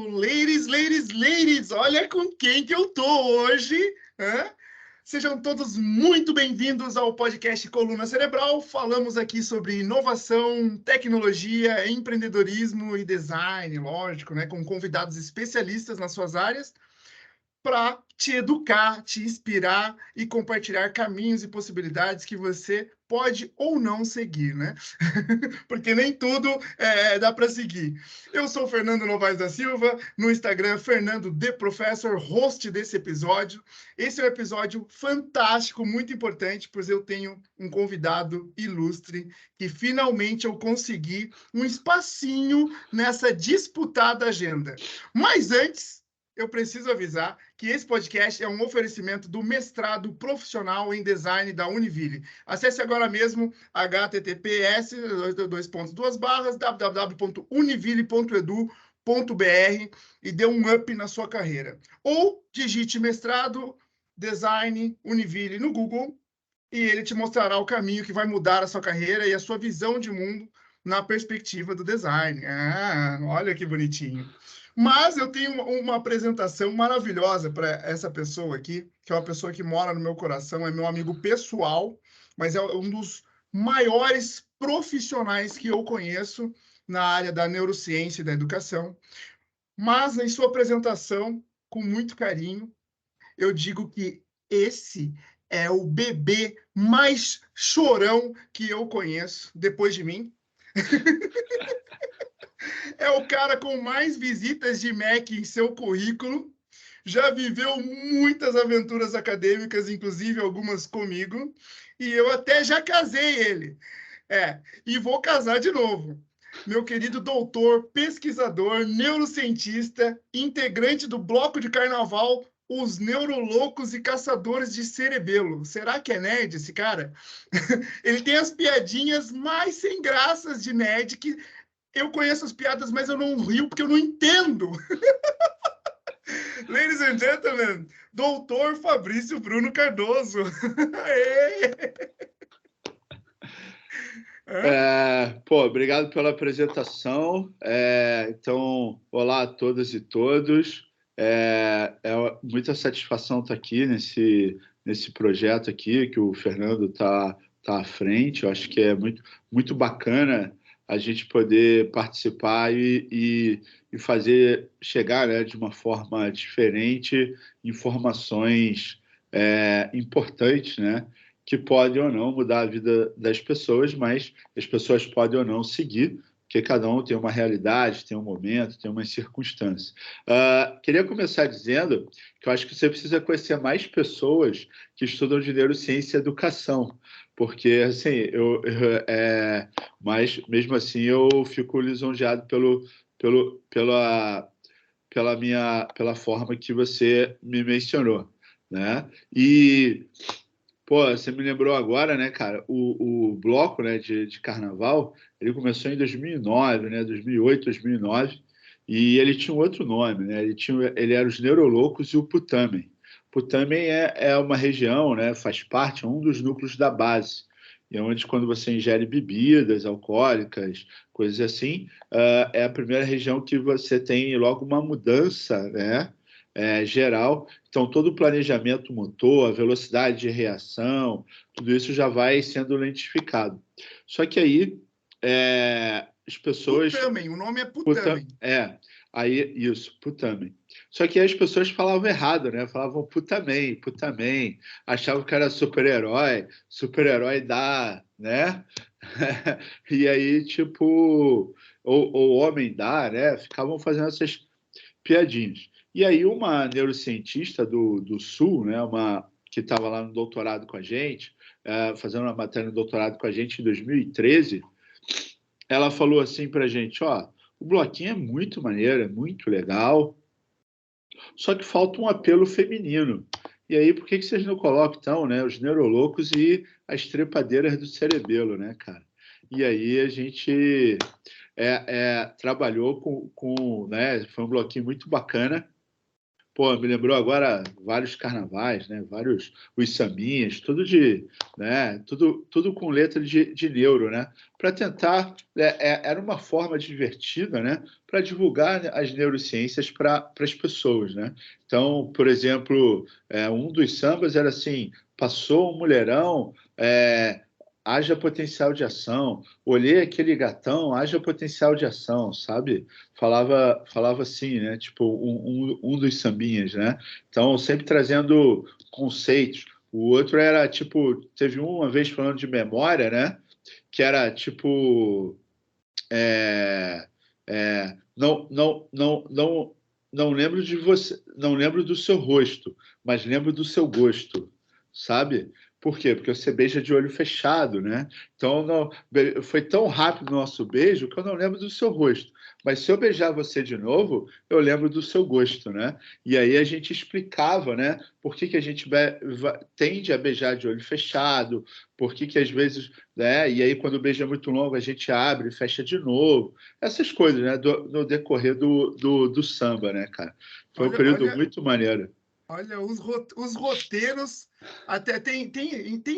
Ladies, olha com quem que eu tô hoje. Hã? Sejam todos muito bem-vindos ao podcast Coluna Cerebral. Falamos aqui sobre inovação, tecnologia, empreendedorismo e design, lógico, né? Com convidados especialistas nas suas áreas, para te educar, te inspirar e compartilhar caminhos e possibilidades que você pode ou não seguir, né? Porque nem tudo dá para seguir. Eu sou o Fernando Novaes da Silva, no Instagram, Fernando The Professor, host desse episódio. Esse é um episódio fantástico, muito importante, pois eu tenho um convidado ilustre que finalmente eu consegui um espacinho nessa disputada agenda. Mas antes, eu preciso avisar que esse podcast é um oferecimento do mestrado profissional em design da Univille. Acesse agora mesmo https://www.univille.edu.br e dê um up na sua carreira. Ou digite mestrado design Univille no Google e ele te mostrará o caminho que vai mudar a sua carreira e a sua visão de mundo na perspectiva do design. Ah, olha que bonitinho. Mas eu tenho uma apresentação maravilhosa para essa pessoa aqui, que é uma pessoa que mora no meu coração, é meu amigo pessoal, mas é um dos maiores profissionais que eu conheço na área da neurociência e da educação. Mas em sua apresentação, com muito carinho, eu digo que esse é o bebê mais chorão que eu conheço, depois de mim. É o cara com mais visitas de MEC em seu currículo. Já viveu muitas aventuras acadêmicas, inclusive algumas comigo. E eu até já casei ele. E vou casar de novo. Meu querido doutor, pesquisador, neurocientista, integrante do bloco de carnaval Os Neuroloucos e Caçadores de Cerebelo. Será que é nerd esse cara? Ele tem as piadinhas mais sem graças de nerd que eu conheço as piadas, mas eu não rio porque eu não entendo. Ladies and gentlemen, doutor Fabrício Bruno Cardoso. Obrigado pela apresentação. Então, olá a todas e todos. É muita satisfação estar aqui nesse projeto aqui que o Fernando está à frente. Eu acho que é muito bacana a gente poder participar e fazer chegar, né, de uma forma diferente informações importantes, né, que podem ou não mudar a vida das pessoas, mas as pessoas podem ou não seguir, porque cada um tem uma realidade, tem um momento, tem uma circunstância. Queria começar dizendo que eu acho que você precisa conhecer mais pessoas que estudam de neurociência e educação, porque, assim, mas, mesmo assim, eu fico lisonjeado pela forma que você me mencionou, né? E você me lembrou agora, né, cara, o bloco, né, de carnaval, ele começou em 2009, né, 2008, 2009, e ele tinha um outro nome, né, ele era os Neuroloucos e o Putamen. Putamen é uma região, né, faz parte, é um dos núcleos da base, e é onde, quando você ingere bebidas alcoólicas, coisas assim, é a primeira região que você tem logo uma mudança, né, geral. Então, todo o planejamento motor, a velocidade de reação, tudo isso já vai sendo lentificado. Só que aí, as pessoas... Putamen, o nome é Putamen. Putamen. Só que aí as pessoas falavam errado, né? Falavam Putamen. Achavam que era super-herói dá, né? E aí, tipo, ou homem dá, né? Ficavam fazendo essas piadinhas. E aí uma neurocientista do Sul, né, que estava lá no doutorado com a gente, fazendo uma matéria no doutorado com a gente em 2013, ela falou assim para a gente, o bloquinho é muito maneiro, é muito legal, só que falta um apelo feminino. E aí, por que vocês não colocam, então, né, os neuroloucos e as trepadeiras do cerebelo, né, cara? E aí a gente trabalhou com né, foi um bloquinho muito bacana, pô, me lembrou agora vários carnavais, né? Vários, os sambinhas, né? Tudo com letra de neuro, né? Para tentar, era uma forma divertida, né? Para divulgar as neurociências para as pessoas, né? Então, por exemplo, um dos sambas era assim: passou um mulherão, haja potencial de ação. Olhei aquele gatão, haja potencial de ação, sabe? Falava assim, né? Tipo, um dos sambinhas, né? Então, sempre trazendo conceitos. O outro era, tipo, teve uma vez falando de memória, né? Que era, tipo, não lembro de você, não lembro do seu rosto, mas lembro do seu gosto, sabe? Por quê? Porque você beija de olho fechado, né? Então foi tão rápido o nosso beijo que eu não lembro do seu rosto. Mas se eu beijar você de novo, eu lembro do seu gosto, né? E aí a gente explicava, né? Por que a gente tende a beijar de olho fechado, por que às vezes, né? E aí quando o beijo é muito longo, a gente abre e fecha de novo. Essas coisas, né? No decorrer do samba, né, cara? Foi um período muito maneiro. Olha, os roteiros, até tem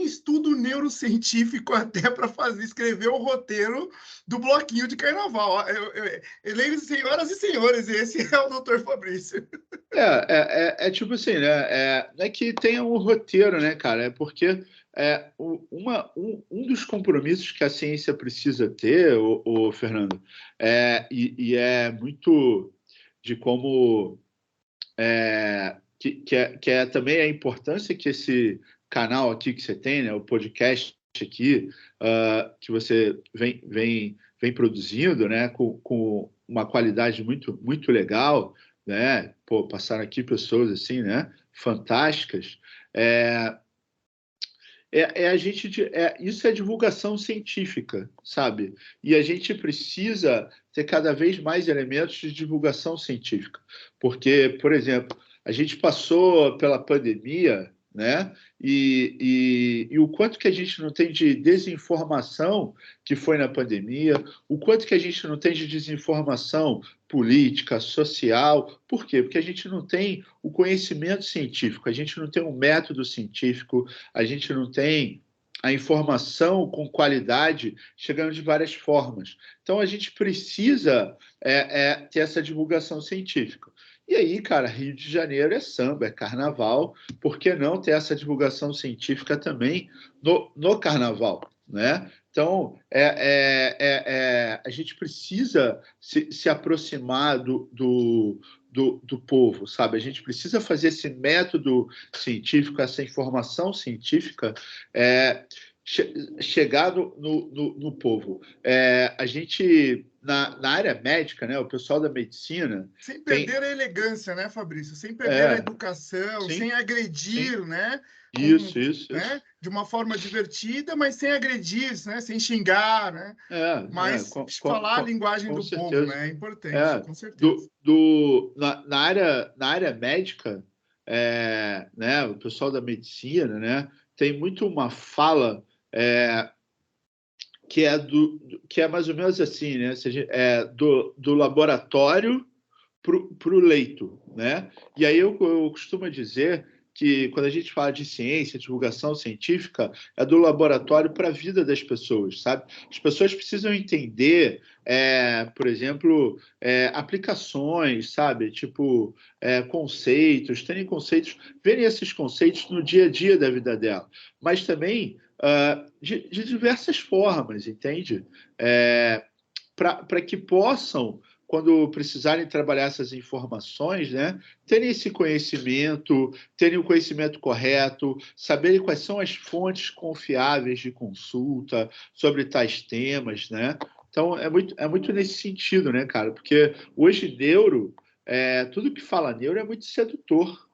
estudo neurocientífico até para escrever o roteiro do bloquinho de carnaval. Eu senhoras e senhores, esse é o Dr. Fabrício. É tipo assim, né? Não é que tenha um roteiro, né, cara? É porque um dos compromissos que a ciência precisa ter, o Fernando, e é muito de como que é também a importância que esse canal aqui que você tem, né, o podcast aqui, que você vem produzindo, né, com uma qualidade muito legal, né? Pô, passaram aqui pessoas assim, né, fantásticas. Isso é divulgação científica, sabe? E a gente precisa ter cada vez mais elementos de divulgação científica. Porque, por exemplo, a gente passou pela pandemia, né? E o quanto que a gente não tem de desinformação que foi na pandemia, o quanto que a gente não tem de desinformação política, social. Por quê? Porque a gente não tem o conhecimento científico, a gente não tem um método científico, a gente não tem a informação com qualidade chegando de várias formas. Então, a gente precisa ter essa divulgação científica. E aí, cara, Rio de Janeiro é samba, é carnaval, por que não ter essa divulgação científica também no carnaval, né? Então, a gente precisa se aproximar do povo, sabe? A gente precisa fazer esse método científico, essa informação científica chegar no povo. A gente, na área médica, né, o pessoal da medicina... Sem perder a elegância, né, Fabrício? Sem perder a educação, sim, sem agredir, sim. né? Isso. Né? De uma forma divertida, mas sem agredir, né? Sem xingar, né? Mas falar a linguagem do povo, né? É importante, com certeza. Na área médica, né, o pessoal da medicina, né, tem muito uma fala que é mais ou menos assim, né? Do laboratório para o leito, né? E aí eu costumo dizer que quando a gente fala de ciência, divulgação científica, é do laboratório para a vida das pessoas, sabe? As pessoas precisam entender, por exemplo, aplicações, sabe? Tipo, conceitos, terem conceitos, verem esses conceitos no dia a dia da vida dela, mas também de diversas formas, entende? Para que possam, quando precisarem trabalhar essas informações, né, terem esse conhecimento, terem o conhecimento correto, saberem quais são as fontes confiáveis de consulta sobre tais temas, né? Então, é muito nesse sentido, né, cara? Porque hoje, tudo que fala neuro é muito sedutor,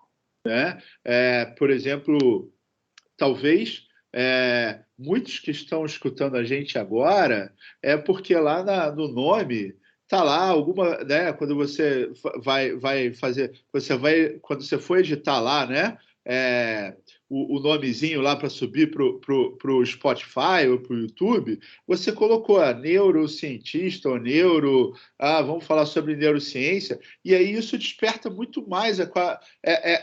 né? Por exemplo, talvez muitos que estão escutando a gente agora porque lá no nome tá lá alguma, né? Quando você vai fazer, quando você for editar lá, né? o nomezinho lá para subir para o Spotify ou para o YouTube, você colocou neurocientista ou vamos falar sobre neurociência, e aí isso desperta muito mais.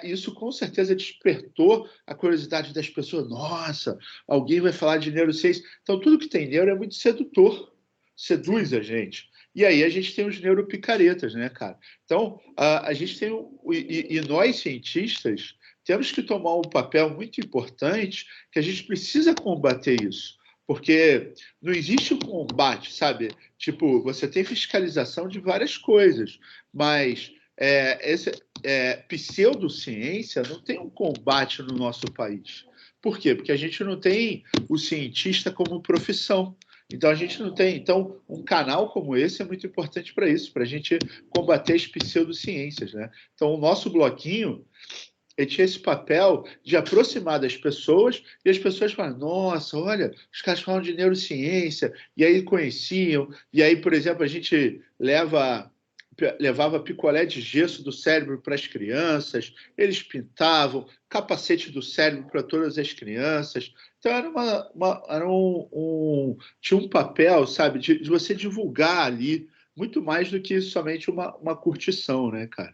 Isso com certeza despertou a curiosidade das pessoas. Nossa, alguém vai falar de neurociência. Então, tudo que tem neuro é muito sedutor, seduz a gente. E aí a gente tem os neuropicaretas, né, cara? Então, a gente tem... E nós, cientistas, temos que tomar um papel muito importante, que a gente precisa combater isso. Porque não existe um combate, sabe? Tipo, você tem fiscalização de várias coisas, mas pseudociência não tem um combate no nosso país. Por quê? Porque a gente não tem o cientista como profissão. Então, a gente não tem. Então, um canal como esse é muito importante para isso, para a gente combater as pseudociências, né? Então, o nosso bloquinho ele tinha esse papel de aproximar das pessoas, e as pessoas falam, nossa, olha, os caras falam de neurociência, e aí conheciam, e aí, por exemplo, a gente levava picolé de gesso do cérebro para as crianças, eles pintavam capacete do cérebro para todas as crianças. Então, tinha um papel, sabe, de você divulgar ali, muito mais do que somente uma curtição, né, cara?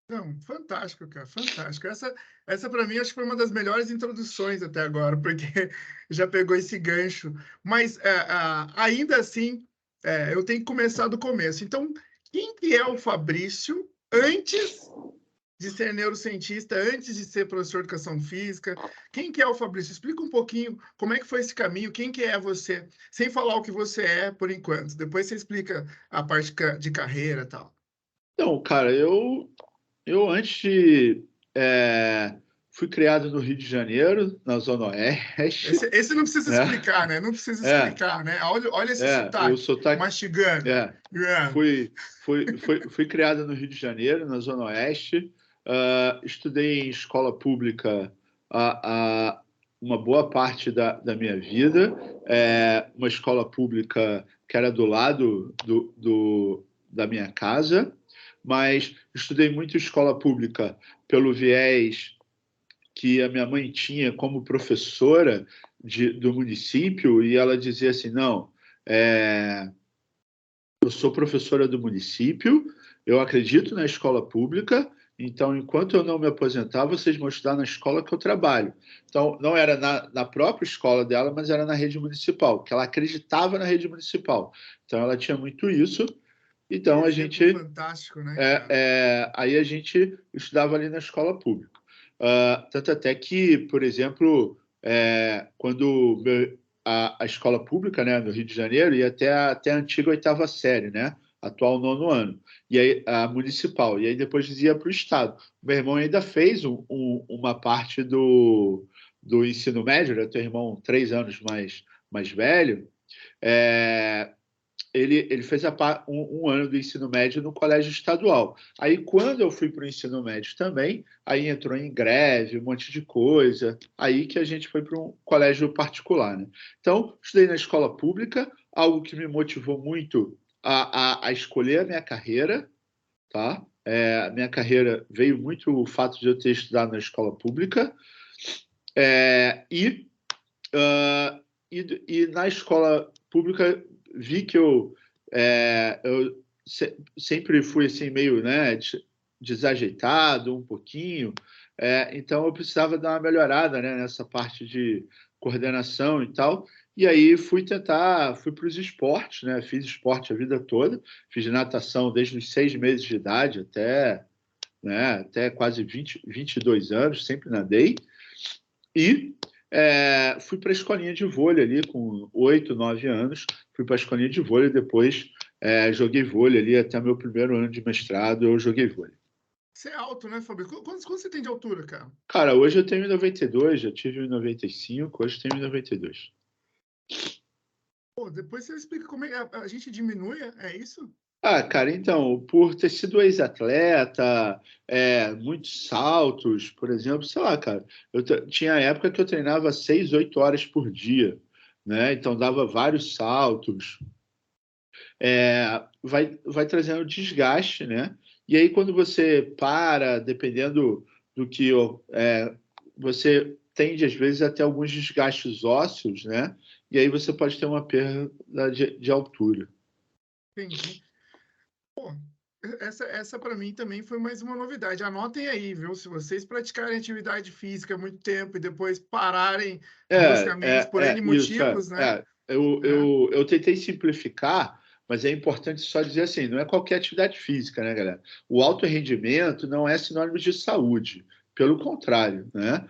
Não, fantástico, cara, fantástico. Essa para mim, acho que foi uma das melhores introduções até agora, porque já pegou esse gancho. Mas, ainda assim, eu tenho que começar do começo. Então, quem que é o Fabrício antes de ser neurocientista, antes de ser professor de educação física? Quem que é o Fabrício? Explica um pouquinho como é que foi esse caminho, quem que é você, sem falar o que você é por enquanto. Depois você explica a parte de carreira e tal. Então, cara, eu antes fui criado no Rio de Janeiro, na Zona Oeste, Esse não precisa né? explicar, né? Não precisa É, explicar, né? Olha esse o sotaque, sotaque. mastigando. É, fui criado no Rio de Janeiro, na Zona Oeste. Estudei em escola pública uma boa parte da minha vida. Uma escola pública que era do lado da minha casa, mas estudei muito escola pública pelo viés que a minha mãe tinha como professora do município, e ela dizia assim, não, eu sou professora do município, eu acredito na escola pública, então, enquanto eu não me aposentar, vocês vão estudar na escola que eu trabalho. Então, não era na própria escola dela, mas era na rede municipal, que ela acreditava na rede municipal. Então, ela tinha muito isso. Então, a Exemplo gente... fantástico, né, cara? aí a gente estudava ali na escola pública. Tanto até que, por exemplo, quando a escola pública, né, no Rio de Janeiro, ia até a antiga oitava série, né, atual nono ano, e aí a municipal, e aí depois ia para o estado. Meu irmão ainda fez uma parte do ensino médio, né, teu irmão 3 anos mais velho, ele fez um ano do ensino médio no colégio estadual. Aí, quando eu fui para o ensino médio também, aí entrou em greve, um monte de coisa, aí que a gente foi para um colégio particular, né? Então, estudei na escola pública, algo que me motivou muito a escolher a minha carreira, tá? A minha carreira veio muito o fato de eu ter estudado na escola pública, e na escola pública vi que eu sempre fui assim meio, né, desajeitado um pouquinho, então eu precisava dar uma melhorada, né, nessa parte de coordenação e tal. E aí fui para os esportes, né? Fiz esporte a vida toda, fiz natação desde os 6 meses de idade até quase 22 anos, sempre nadei. E fui para a escolinha de vôlei ali com 8, 9 anos. Fui para a escolinha de vôlei, depois joguei vôlei ali até meu primeiro ano de mestrado, eu joguei vôlei. Você é alto, né, Fabrício? Quanto você tem de altura, cara? Cara, hoje eu tenho 1,92, já tive 1,95, hoje tenho 1,92. Pô, depois você explica como é que a gente diminui, é isso? Cara, então, por ter sido ex-atleta, muitos saltos, por exemplo, sei lá, cara, tinha época que eu treinava 6, 8 horas por dia, né? Então dava vários saltos, vai trazendo desgaste, né? E aí, quando você para, dependendo do que você tende, às vezes, a ter alguns desgastes ósseos, né? E aí você pode ter uma perda de altura. Entendi. Pô, essa para mim também foi mais uma novidade. Anotem aí, viu? Se vocês praticarem atividade física há muito tempo e depois pararem bruscamente por N Isso. motivos, né? Eu tentei simplificar, mas é importante só dizer assim, não é qualquer atividade física, né, galera? O alto rendimento não é sinônimo de saúde, pelo contrário, né?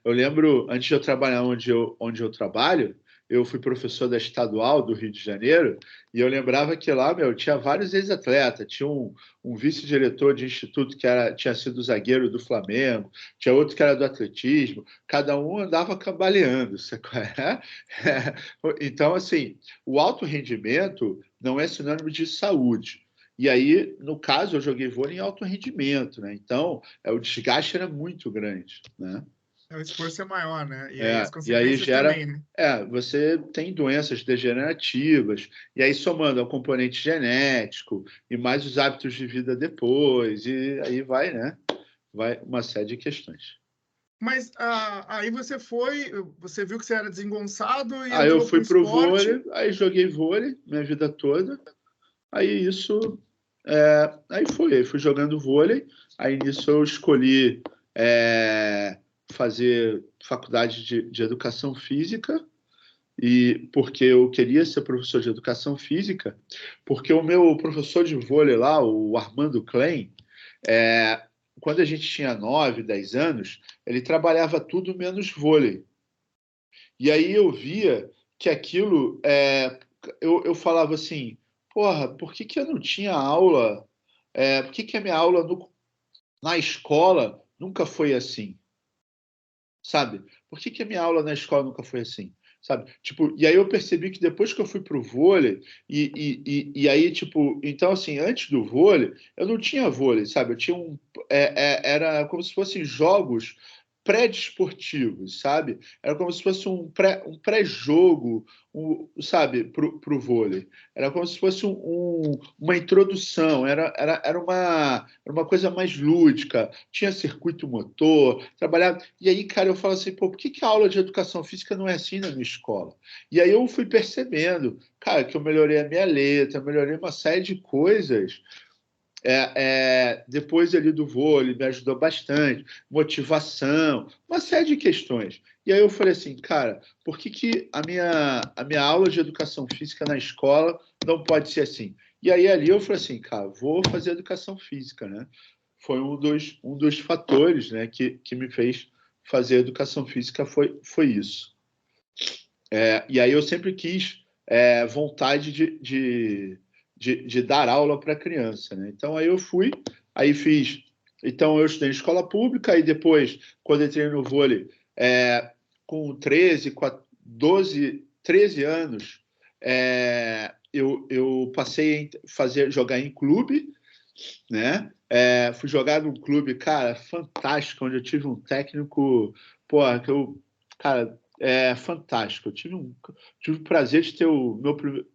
Eu lembro, antes de eu trabalhar onde eu trabalho, eu fui professor da Estadual do Rio de Janeiro, e eu lembrava que lá, tinha vários ex-atletas, tinha um vice-diretor de instituto que tinha sido zagueiro do Flamengo, tinha outro que era do atletismo, cada um andava cambaleando, sabe qual é? Então, assim, o alto rendimento não é sinônimo de saúde. E aí, no caso, eu joguei vôlei em alto rendimento, né? Então, o desgaste era muito grande, né? O esforço é maior, né? E aí as E aí consequências gera. também, né? Você tem doenças degenerativas, e aí somando ao componente genético e mais os hábitos de vida depois, e aí vai, né? Vai uma série de questões. Mas aí você viu que você era desengonçado e Aí eu entrou para fui o pro esporte. vôlei, aí joguei vôlei minha vida toda. Aí isso. Aí fui jogando vôlei. Aí nisso eu escolhi fazer faculdade de educação física, e porque eu queria ser professor de educação física, porque o meu professor de vôlei lá, o Armando Klein, quando a gente tinha 9, 10 anos, ele trabalhava tudo menos vôlei. E aí eu via que aquilo, eu falava assim, porra, por que que eu não tinha aula? Por que que a minha aula na escola nunca foi assim? Sabe? Por que que a minha aula na escola nunca foi assim? Sabe? Tipo, e aí eu percebi que depois que eu fui pro vôlei, e aí, tipo, então assim, antes do vôlei, eu não tinha vôlei, sabe? Eu tinha era como se fossem jogos pré-desportivos, sabe? Era como se fosse um pré-jogo, sabe, pro vôlei. Era como se fosse uma introdução, era uma coisa mais lúdica, tinha circuito motor, trabalhava. E aí, cara, eu falo assim, pô, por que que a aula de educação física não é assim na minha escola? E aí eu fui percebendo, cara, que eu melhorei a minha letra, melhorei uma série de coisas. Depois ali do vôlei, me ajudou bastante, motivação, uma série de questões. E aí eu falei assim, cara, por que que a minha aula de educação física na escola não pode ser assim? E aí ali eu falei assim, cara, vou fazer educação física, né? Foi um dos fatores, né, que me fez fazer educação física, foi isso. E aí eu sempre quis vontade de dar aula para criança, né? Então aí eu fui, aí fiz. Então eu estudei em escola pública, aí depois, quando entrei no vôlei, com 13 anos, eu passei a jogar em clube, né? Fui jogar num clube, cara, fantástico, onde eu tive um técnico, porra, cara, fantástico. Tive o prazer de ter o meu primeiro.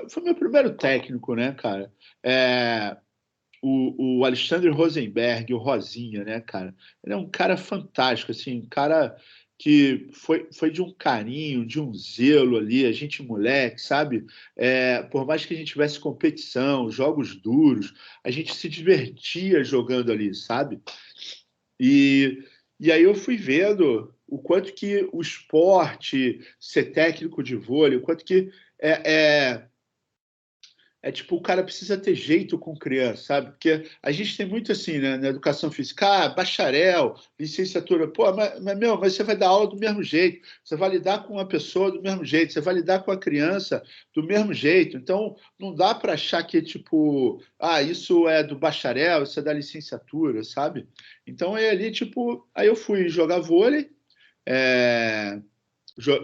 Foi meu primeiro técnico, né, cara? O Alexandre Rosenberg, o Rosinha, né, cara? Ele é um cara fantástico, assim, um cara que foi de um carinho, de um zelo ali, a gente moleque, sabe? Por mais que a gente tivesse competição, jogos duros, a gente se divertia jogando ali, sabe? E, e aí eu fui vendo o quanto que o esporte, ser técnico de vôlei, o quanto que tipo, o cara precisa ter jeito com criança, sabe? Porque a gente tem muito assim, né, na educação física, bacharel, licenciatura, pô, mas você vai dar aula do mesmo jeito, você vai lidar com uma pessoa do mesmo jeito, você vai lidar com a criança do mesmo jeito. Então, não dá para achar que, tipo, isso é do bacharel, isso é da licenciatura, sabe? Então, é ali, tipo, aí eu fui jogar vôlei, é,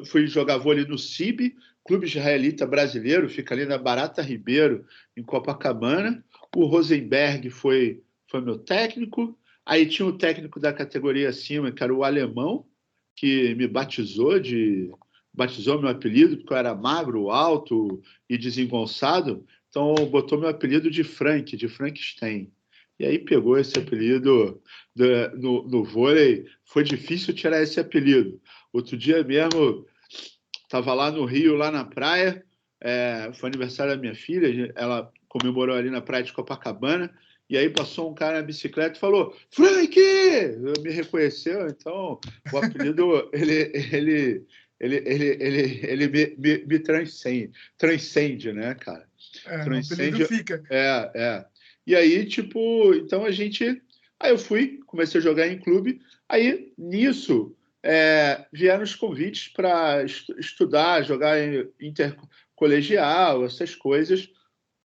fui jogar vôlei no CIB, Clube Israelita Brasileiro, fica ali na Barata Ribeiro, em Copacabana. O Rosenberg foi meu técnico. Aí tinha o técnico da categoria acima, que era o alemão, que me batizou meu apelido, porque eu era magro, alto e desengonçado. Então botou meu apelido de Frank, de Frankenstein. E aí pegou esse apelido no vôlei. Foi difícil tirar esse apelido. Outro dia mesmo, estava lá no Rio, lá na praia, foi aniversário da minha filha, ela comemorou ali na praia de Copacabana, e aí passou um cara na bicicleta e falou, Frank! Me reconheceu, então o apelido, ele me transcende, né, cara? O apelido Transcende, fica. é. E aí, tipo, então aí eu fui, comecei a jogar em clube, aí nisso vieram os convites para estudar, jogar em intercolegial, essas coisas,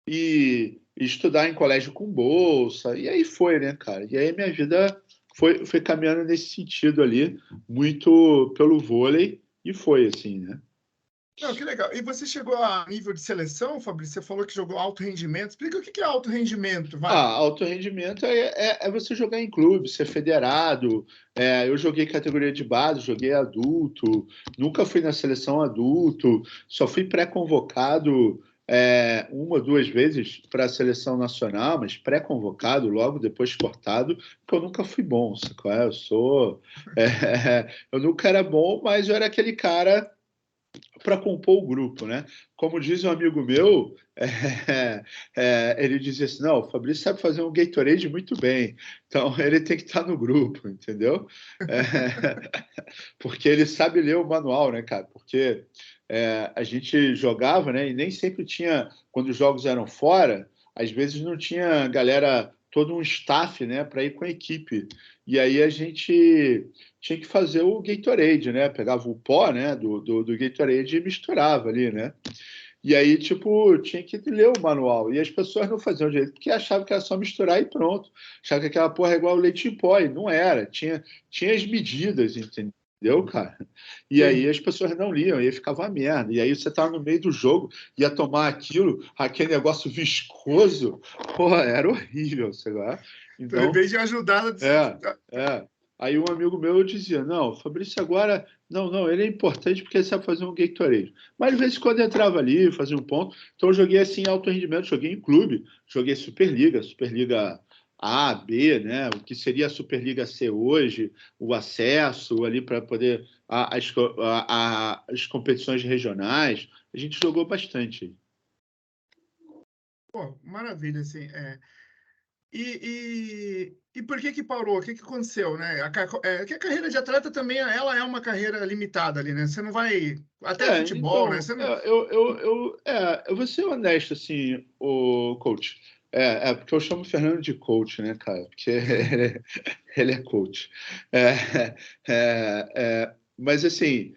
e estudar em colégio com bolsa, e aí foi, né, cara? E aí minha vida foi caminhando nesse sentido ali, muito pelo vôlei, e foi assim, né? Não, que legal. E você chegou a nível de seleção, Fabrício? Você falou que jogou alto rendimento. Explica o que é alto rendimento, vai. Alto rendimento é você jogar em clube, ser federado. Eu joguei categoria de base, joguei adulto, nunca fui na seleção adulto, só fui pré-convocado uma, duas vezes para a seleção nacional, mas pré-convocado, logo depois cortado, porque eu nunca fui bom, sacou? Eu nunca era bom, mas eu era aquele cara para compor o grupo, né? Como diz um amigo meu, ele dizia assim, não, o Fabrício sabe fazer um Gatorade muito bem, então ele tem que estar no grupo, entendeu? É, porque ele sabe ler o manual, né, cara? Porque a gente jogava, né, e nem sempre tinha, quando os jogos eram fora, às vezes não tinha galera, todo um staff, né, para ir com a equipe. E aí a gente tinha que fazer o Gatorade, né? Pegava o pó, né, do Gatorade e misturava ali, né? E aí, tipo, tinha que ler o manual. E as pessoas não faziam direito, porque achavam que era só misturar e pronto. Achavam que aquela porra é igual o leite em pó. E não era. Tinha as medidas, entendeu, cara? E aí Sim. as pessoas não liam, e aí ficava uma merda. E aí você tava no meio do jogo, ia tomar aquilo, aquele negócio viscoso, porra, era horrível, sei lá. Então, em Então, vez de ajudar. é, é. Aí um amigo meu dizia, não, Fabrício agora, não, ele é importante porque ele sabe fazer um Gatorade. Mas de vez em quando entrava ali, fazia um ponto. Então eu joguei assim em alto rendimento, joguei em clube, joguei Superliga A, B, né? O que seria a Superliga C hoje, o acesso ali para poder as competições regionais. A gente jogou bastante. Pô, maravilha, assim. E por que parou? O que aconteceu, né? Que a carreira de atleta também, ela é uma carreira limitada ali, né? Você não vai... Até futebol, né? Então, Você não... eu vou ser honesto, assim, o coach. Porque eu chamo o Fernando de coach, né, cara? Porque ele é coach. Mas, assim,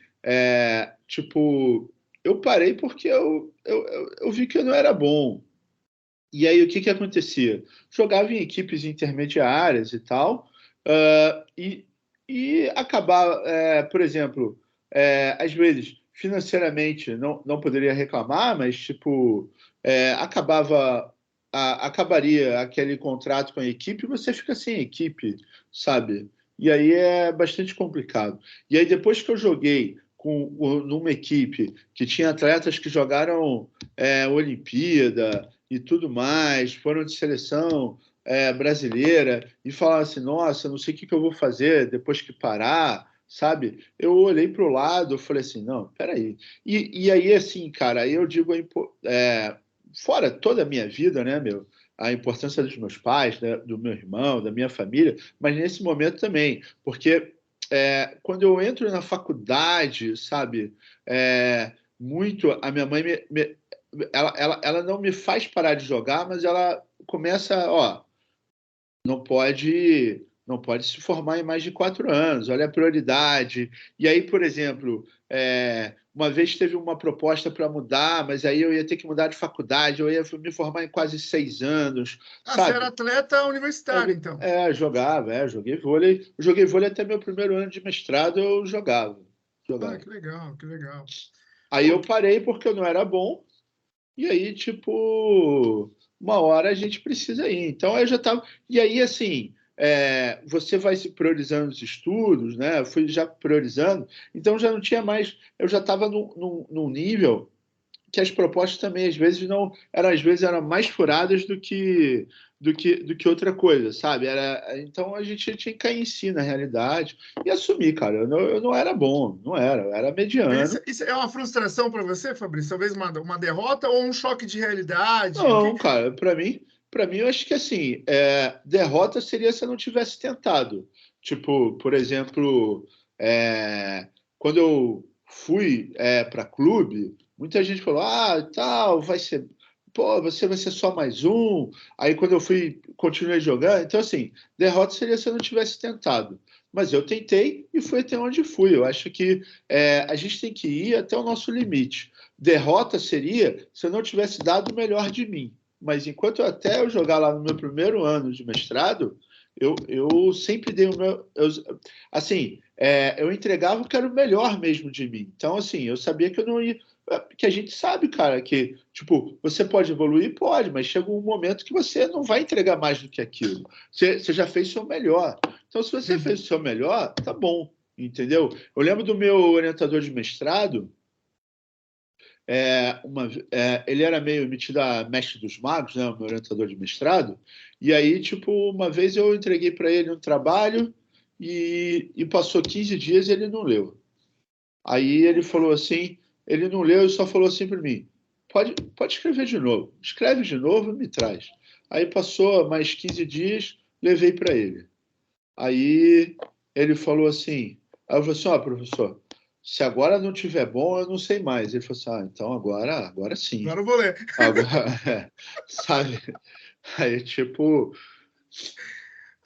tipo, eu parei porque eu vi que eu não era bom. E aí, o que acontecia? Jogava em equipes intermediárias e tal, e acabava, por exemplo, às vezes, financeiramente não poderia reclamar, mas, tipo, acabaria aquele contrato com a equipe e você fica sem equipe, sabe? E aí é bastante complicado. E aí, depois que eu joguei numa equipe que tinha atletas que jogaram Olimpíada, e tudo mais, foram de seleção brasileira e falaram assim, nossa, não sei o que eu vou fazer depois que parar, sabe? Eu olhei para o lado, eu falei assim, não, peraí. E aí, assim, cara, aí eu digo, fora toda a minha vida, né, meu? A importância dos meus pais, né, do meu irmão, da minha família, mas nesse momento também, porque quando eu entro na faculdade, sabe, muito a minha mãe ela não me faz parar de jogar, mas ela começa, ó, não pode se formar em mais de 4 anos, olha a prioridade. E aí, por exemplo, uma vez teve uma proposta para mudar, mas aí eu ia ter que mudar de faculdade, eu ia me formar em quase 6 anos, Você era sabe? atleta universitário, então. Jogava, joguei vôlei. Eu joguei vôlei até meu primeiro ano de mestrado, eu jogava. Ah, Jogava. que legal, que legal. Aí Pô, eu parei porque eu não era bom. E aí, tipo, uma hora a gente precisa ir. Então, eu já estava. E aí, assim, você vai se priorizando os estudos, né? Eu fui já priorizando, então já não tinha mais. Eu já estava num nível que as propostas também, às vezes, não eram, às vezes, eram mais furadas do que outra coisa, sabe? Então, a gente tinha que cair em si, na realidade, e assumir, cara. Eu não era bom, não era, eu era mediano. Isso é uma frustração para você, Fabrício? Talvez uma derrota ou um choque de realidade? Não, cara, para mim, eu acho que assim, derrota seria se eu não tivesse tentado. Tipo, por exemplo, quando eu fui para clube, muita gente falou: ah, tal, vai ser, pô, você vai ser só mais um. Aí quando eu fui, continuei jogando. Então, assim, derrota seria se eu não tivesse tentado. Mas eu tentei e fui até onde fui. Eu acho que a gente tem que ir até o nosso limite. Derrota seria se eu não tivesse dado o melhor de mim. Mas enquanto até eu jogar lá no meu primeiro ano de mestrado, eu sempre dei o meu. Assim, eu entregava o que era o melhor mesmo de mim. Então, assim, eu sabia que eu não ia. Que a gente sabe, cara, que, tipo, você pode evoluir? Pode, mas chega um momento que você não vai entregar mais do que aquilo. Você já fez o seu melhor. Então, se você fez o seu melhor, tá bom, entendeu? Eu lembro do meu orientador de mestrado. Ele era meio metido a mestre dos magos, né, o meu orientador de mestrado, e aí, tipo, uma vez eu entreguei para ele um trabalho e passou 15 dias e ele não leu. Aí ele falou assim, ele não leu e só falou assim para mim, pode escrever de novo, escreve de novo e me traz. Aí passou mais 15 dias, levei para ele. Aí ele falou assim, aí eu falei assim, ó, professor, se agora não tiver bom, eu não sei mais. Ele falou assim, então agora sim. Agora eu vou ler. Agora, sabe? Aí, tipo,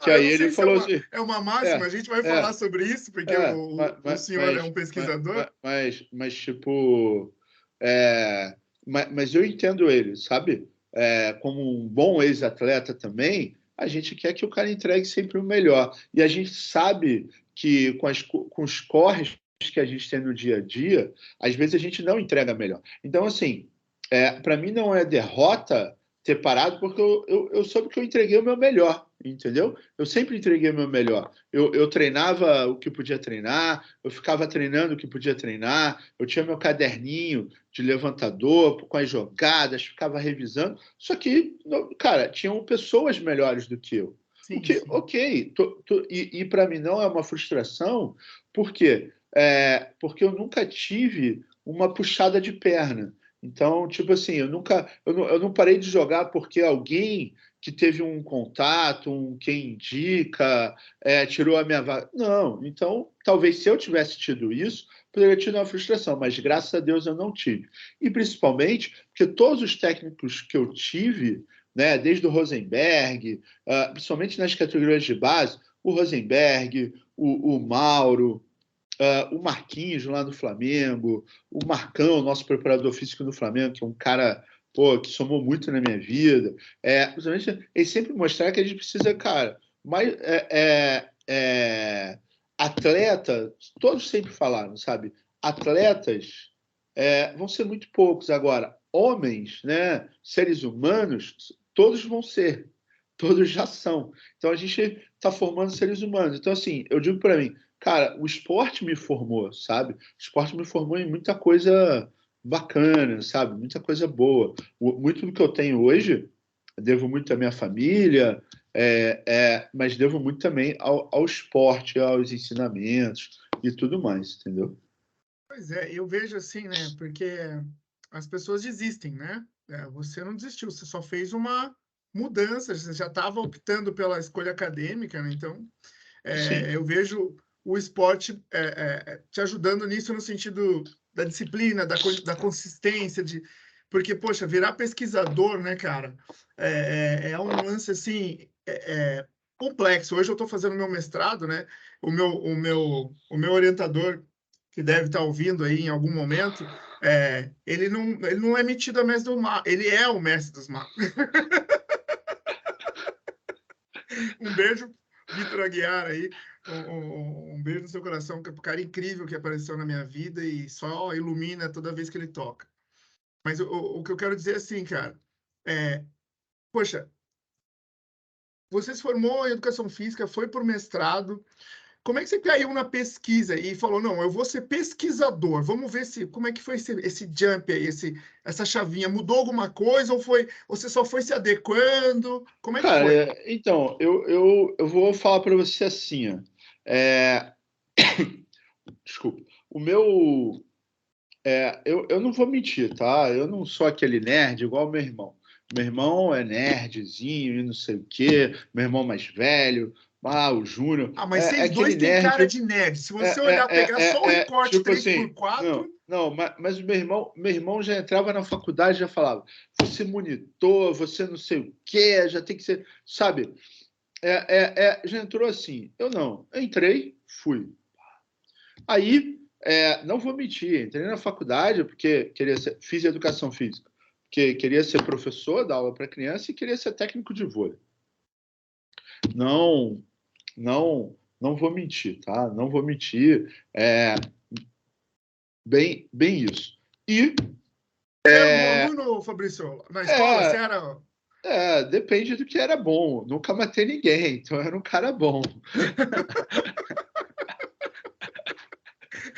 que Eu aí não ele sei se é falou assim, uma máxima, é, a gente vai falar é, sobre isso, porque o senhor é um pesquisador. tipo, mas eu entendo ele, sabe? Como um bom ex-atleta também, a gente quer que o cara entregue sempre o melhor. E a gente sabe que com os corres que a gente tem no dia a dia, às vezes a gente não entrega melhor. Então, assim, para mim não é derrota ter parado, porque eu soube que eu entreguei o meu melhor, entendeu? Eu sempre entreguei o meu melhor. Eu treinava o que podia treinar, eu ficava treinando o que podia treinar, eu tinha meu caderninho de levantador com as jogadas, ficava revisando. Só que, cara, tinham pessoas melhores do que eu. O Sim, que, sim. ok, e para mim não é uma frustração, por quê? Porque eu nunca tive uma puxada de perna. Então, tipo assim, eu não parei de jogar porque alguém que teve um contato, quem indica, tirou a minha vaga. Não, então, talvez se eu tivesse tido isso, poderia ter uma frustração, mas graças a Deus eu não tive. E principalmente porque todos os técnicos que eu tive, né, desde o Rosenberg, principalmente nas categorias de base, o Rosenberg, o Mauro, o Marquinhos lá no Flamengo, o Marcão, nosso preparador físico no Flamengo, que é um cara, pô, que somou muito na minha vida. Principalmente, ele sempre mostrar que a gente precisa, cara, mais atleta, todos sempre falaram, sabe? Atletas vão ser muito poucos agora. Homens, né, seres humanos, todos vão ser, todos já são. Então a gente está formando seres humanos. Então, assim, eu digo para mim, cara, o esporte me formou, sabe? O esporte me formou em muita coisa bacana, sabe? Muita coisa boa. Muito do que eu tenho hoje, devo muito à minha família, mas devo muito também ao esporte, aos ensinamentos e tudo mais, entendeu? Pois é, eu vejo assim, né? Porque as pessoas desistem, né? Você não desistiu, você só fez uma mudança, você já estava optando pela escolha acadêmica, né? Então, Sim, eu vejo o esporte te ajudando nisso no sentido da disciplina, da consistência, porque, poxa, virar pesquisador, né, cara, é um lance assim complexo. Hoje eu estou fazendo meu mestrado, né? O meu orientador, que deve estar ouvindo aí em algum momento, ele não é metido a mestre do mar, ele é o mestre dos magos. Um beijo, Vitor Aguiar aí. Um beijo no seu coração, que é um cara incrível que apareceu na minha vida e só ilumina toda vez que ele toca. Mas o que eu quero dizer é assim, cara, é, poxa, você se formou em educação física, foi por mestrado. como é que você caiu na pesquisa e falou, não, eu vou ser pesquisador, vamos ver como é que foi esse jump aí, essa chavinha, mudou alguma coisa ou você só foi se adequando? Como é que foi? Cara, então, eu vou falar para você assim, ó. É, desculpa. O meu. Eu não vou mentir, tá? Eu não sou aquele nerd igual o meu irmão. Meu irmão é nerdzinho e não sei o quê. Meu irmão mais velho, o Júnior. Ah, mas É vocês aquele dois têm cara nerd. de nerd. Se você olhar, pegar só o recorte Tipo três por assim, quatro, não, mas o meu irmão já entrava na faculdade e já falava: você monitor, você não sei o quê, já tem que ser. Sabe? Já entrou assim. Eu não. Eu entrei, fui. Aí, não vou mentir, entrei na faculdade porque fiz educação física, porque queria ser professor, dar aula para criança e queria ser técnico de vôlei. Não, não vou mentir, tá? Não vou mentir. Bem isso. E você era um bom aluno, Fabrício? Na escola, você era... depende do que era bom. Nunca matei ninguém, então eu era um cara bom.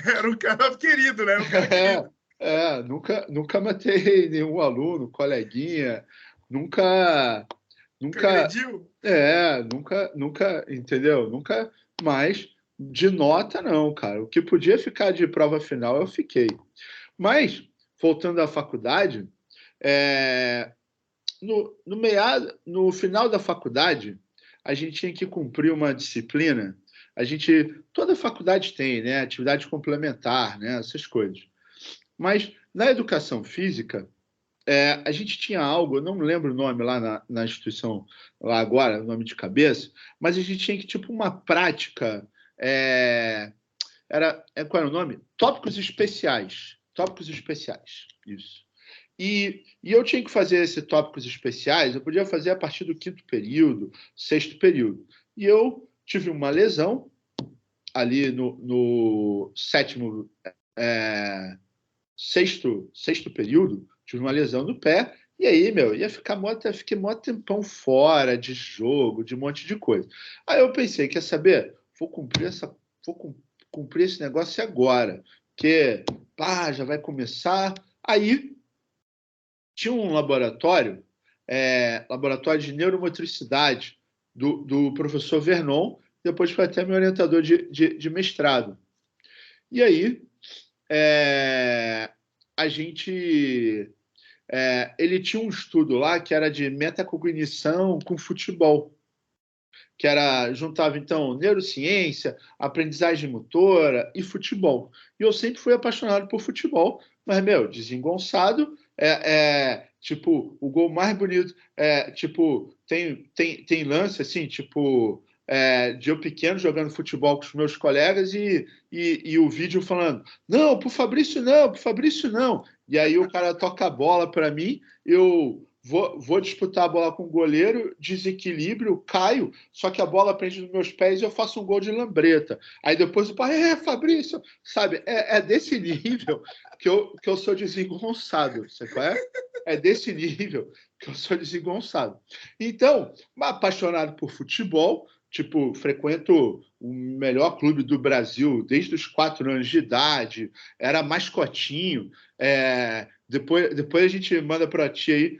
Era um cara querido, né? Um cara querido. Nunca matei nenhum aluno, coleguinha, nunca, Nunca nunca, agrediu? nunca, entendeu? Nunca mais de nota, não, cara. O que podia ficar de prova final, eu fiquei. Mas, voltando à faculdade, é, no final da faculdade, a gente tinha que cumprir uma disciplina. Toda faculdade tem, né? Atividade complementar, né? Essas coisas. Mas na educação física, a gente tinha algo, eu não me lembro o nome lá na instituição, lá agora, o nome de cabeça, mas a gente tinha que, tipo, uma prática. Qual era o nome? Tópicos especiais. Tópicos especiais. Isso. E eu tinha que fazer esses tópicos especiais, eu podia fazer a partir do quinto período, sexto período. E eu tive uma lesão ali no sétimo, sexto período, tive uma lesão no pé, e aí, fiquei mó tempão fora de jogo, de um monte de coisa. Aí eu pensei, quer saber? Vou cumprir esse negócio agora, porque já vai começar. Aí tinha um laboratório, laboratório de neuromotricidade, do professor Vernon, depois foi até meu orientador de mestrado. E aí, a gente. Ele tinha um estudo lá que era de metacognição com futebol, que juntava, então, neurociência, aprendizagem motora e futebol. E eu sempre fui apaixonado por futebol, mas, desengonçado, tipo, o gol mais bonito, tipo, tem lance, assim, tipo, de eu pequeno jogando futebol com os meus colegas e o vídeo falando, não, pro Fabrício não, pro Fabrício não. E aí o cara toca a bola para mim, eu vou disputar a bola com o goleiro, desequilíbrio, caio, só que a bola prende nos meus pés e eu faço um gol de lambreta. Aí depois o pai, Fabrício, sabe? É desse nível que eu sou desengonçado, sabe qual é? É desse nível que eu sou desengonçado. Então, apaixonado por futebol, tipo, frequento o melhor clube do Brasil desde os 4 anos de idade, era mascotinho. Depois a gente manda para ti aí,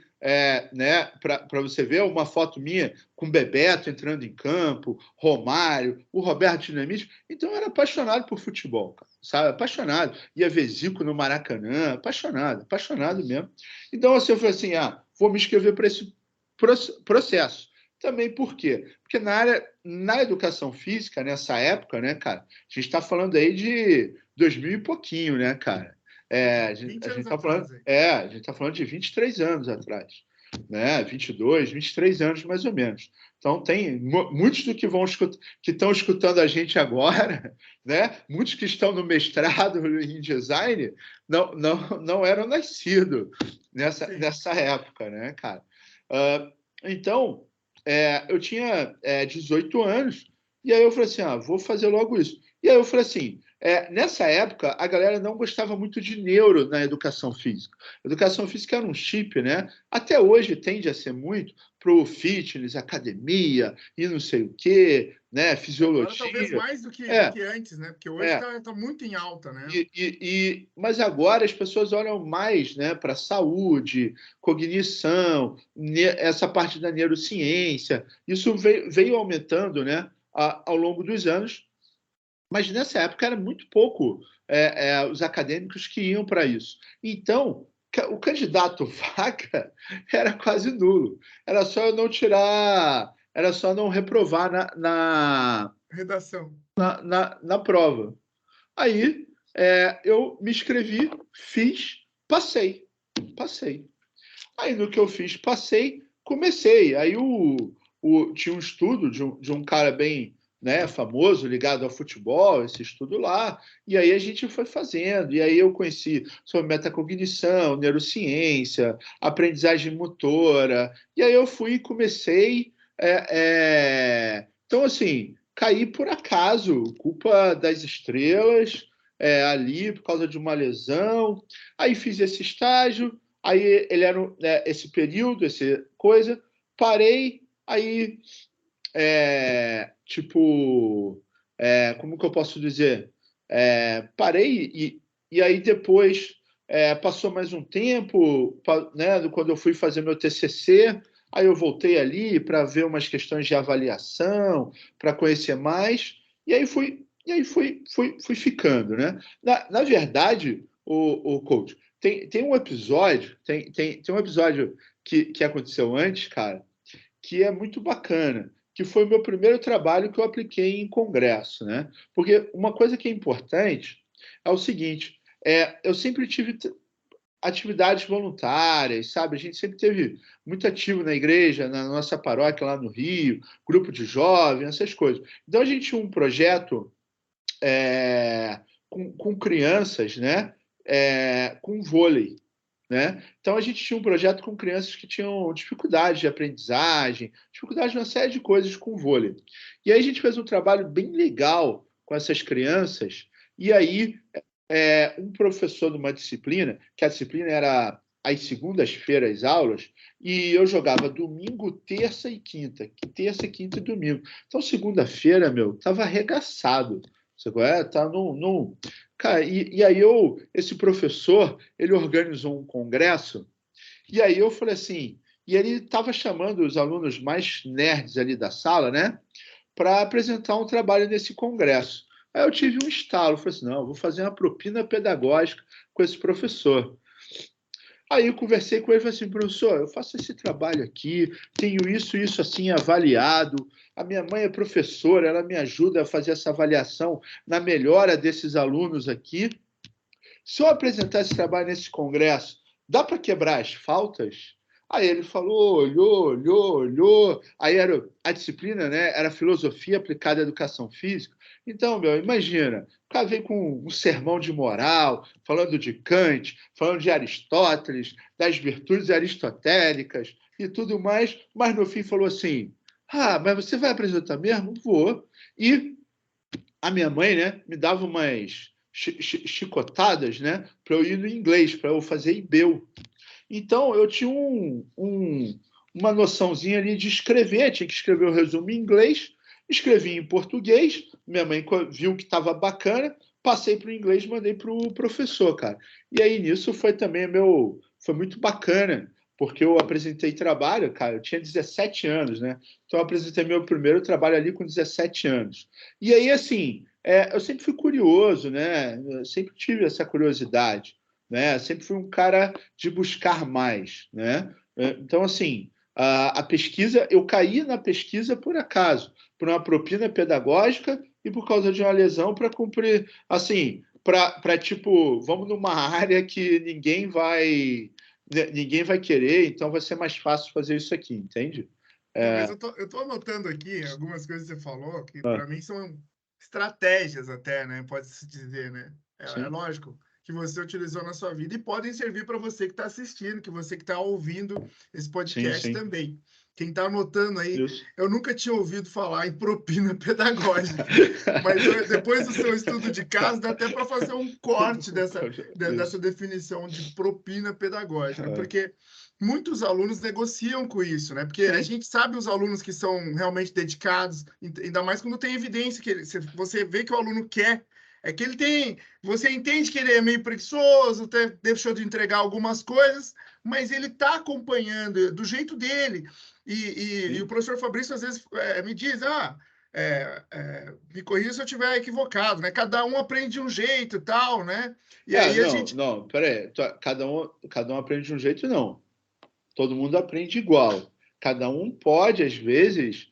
né, para você ver uma foto minha com Bebeto entrando em campo, Romário, o Roberto Dinamite. Então, eu era apaixonado por futebol, cara, sabe? Apaixonado. Ia ver Zico no Maracanã, apaixonado mesmo. Então, assim, eu falei assim, vou me inscrever para esse processo. Também por quê? Porque na educação física, nessa época, né, cara, a gente está falando aí de 2000 e pouquinho, né, cara? A gente está falando de 23 anos atrás, né? 22, 23 anos mais ou menos. Então, tem muitos do que estão escutando a gente agora, né? Muitos que estão no mestrado em design não eram nascidos nessa época, né, cara? Então, eu tinha 18 anos, e aí eu falei assim, vou fazer logo isso. E aí eu falei assim, nessa época, a galera não gostava muito de neuro na educação física. A educação física era um chip, né? Até hoje tende a ser muito para o fitness, academia e não sei o quê, né? Agora talvez Fisiologia. mais do É, que antes, né? Porque hoje é. tá muito em alta, né? Mas agora as pessoas olham mais, né, para saúde, cognição, essa parte da neurociência. Isso veio aumentando, né, ao longo dos anos, mas nessa época era muito pouco os acadêmicos que iam para isso. Então, o candidato vaga era quase nulo. Era só eu não tirar, era só não reprovar Redação. na prova. Aí eu me inscrevi, fiz, passei. Aí no que eu fiz, passei, comecei. Aí tinha um estudo de um cara bem, né, famoso, ligado ao futebol, esse estudo lá, e aí a gente foi fazendo. E aí eu conheci sobre metacognição, neurociência, aprendizagem motora, e aí eu fui e comecei. Então, assim, caí por acaso, culpa das estrelas, ali por causa de uma lesão. Aí fiz esse estágio. Aí ele era esse período, essa coisa, parei, aí, tipo, como que eu posso dizer? Parei e aí depois passou mais um tempo, né, quando eu fui fazer meu TCC, aí eu voltei ali para ver umas questões de avaliação, para conhecer mais, e aí fui ficando, né? Na verdade, o coach, tem um episódio, tem um episódio que aconteceu antes, cara, que é muito bacana, que foi o meu primeiro trabalho que eu apliquei em congresso, né? Porque uma coisa que é importante é o seguinte, eu sempre tive atividades voluntárias, sabe? A gente sempre teve muito ativo na igreja, na nossa paróquia lá no Rio, grupo de jovens, essas coisas. Então a gente tinha um projeto com crianças, né? Com vôlei. Né? Então, a gente tinha um projeto com crianças que tinham dificuldade de aprendizagem, dificuldade de uma série de coisas com vôlei. E aí a gente fez um trabalho bem legal com essas crianças, e aí um professor de uma disciplina, que a disciplina era às segundas-feiras aulas, e eu jogava domingo, terça e quinta. Terça, quinta e domingo. Então, segunda-feira, meu, estava arregaçado. Você conhece? Tá num. Cara, e aí esse professor, ele organizou um congresso, e aí eu falei assim, e ele estava chamando os alunos mais nerds ali da sala, né, para apresentar um trabalho nesse congresso. Aí eu tive um estalo, falei assim, não, vou fazer uma propina pedagógica com esse professor. Aí eu conversei com ele e falei assim, professor, eu faço esse trabalho aqui, tenho isso assim avaliado, a minha mãe é professora, ela me ajuda a fazer essa avaliação na melhora desses alunos aqui. Se eu apresentar esse trabalho nesse congresso, dá para quebrar as faltas? Aí ele falou, olhou. Aí a disciplina, né, era filosofia aplicada à educação física. Então, meu, imagina, o cara veio com um sermão de moral, falando de Kant, falando de Aristóteles, das virtudes aristotélicas e tudo mais, mas no fim falou assim: ah, mas você vai apresentar mesmo? Vou. E a minha mãe, né, me dava umas chicotadas, né, para eu ir no inglês, para eu fazer IBEU. Então, eu tinha uma noçãozinha ali de escrever, tinha que escrever o resumo em inglês, escrevi em português, minha mãe viu que estava bacana, passei para o inglês e mandei para o professor, cara. E aí, nisso, foi muito bacana, porque eu apresentei trabalho, cara, eu tinha 17 anos, né? Então, eu apresentei meu primeiro trabalho ali com 17 anos. E aí, assim, eu sempre fui curioso, né? Eu sempre tive essa curiosidade, né? Eu sempre fui um cara de buscar mais, né? Então, assim, a pesquisa, eu caí na pesquisa por acaso, por uma propina pedagógica e por causa de uma lesão para cumprir, assim, para tipo, vamos numa área que ninguém vai querer, então vai ser mais fácil fazer isso aqui, entende? Não, mas eu tô anotando aqui algumas coisas que você falou que para mim são estratégias até, né? Pode-se dizer, né? É Sim, lógico que você utilizou na sua vida e podem servir para você que está assistindo, que você que está ouvindo esse sim, podcast sim. também. quem está anotando aí, Isso. eu nunca tinha ouvido falar em propina pedagógica, mas depois do seu estudo de caso, dá até para fazer um corte dessa definição de propina pedagógica, porque muitos alunos negociam com isso, né? Porque a gente sabe os alunos que são realmente dedicados, ainda mais quando tem evidência que você vê que o aluno quer. É que ele tem. Você entende que ele é meio preguiçoso, deixou de entregar algumas coisas, mas ele está acompanhando do jeito dele. E o professor Fabrício, às vezes, me diz: me corrija se eu estiver equivocado, né? Cada um aprende de um jeito e tal, né? E aí a gente. Não, peraí. Cada um aprende de um jeito, não. Todo mundo aprende igual. Cada um pode, às vezes,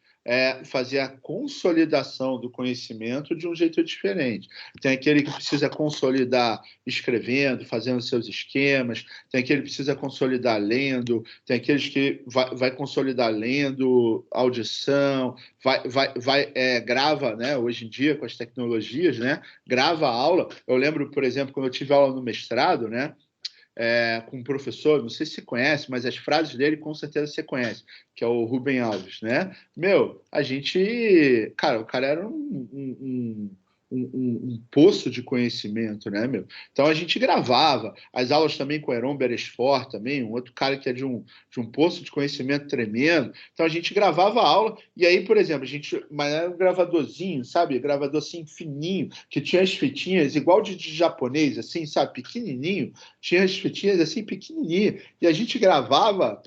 fazer a consolidação do conhecimento de um jeito diferente. Tem aquele que precisa consolidar escrevendo, fazendo seus esquemas, tem aquele que precisa consolidar lendo, tem aqueles que vai consolidar lendo, audição, grava, né? Hoje em dia, com as tecnologias, né? Grava a aula. Eu lembro, por exemplo, quando eu tive aula no mestrado, né? Com um professor, não sei se você conhece, mas as frases dele com certeza você conhece, que é o Rubem Alves, né? A gente... Cara, o cara era um poço de conhecimento, né, meu? Então a gente gravava as aulas também com o Heron Beresford, também, um outro cara que é de um poço de conhecimento tremendo. Então a gente gravava a aula, e aí, por exemplo, mas era um gravadorzinho, sabe? Gravador assim fininho, que tinha as fitinhas igual de japonês, assim, sabe? Pequenininho, tinha as fitinhas assim pequenininho, e a gente gravava.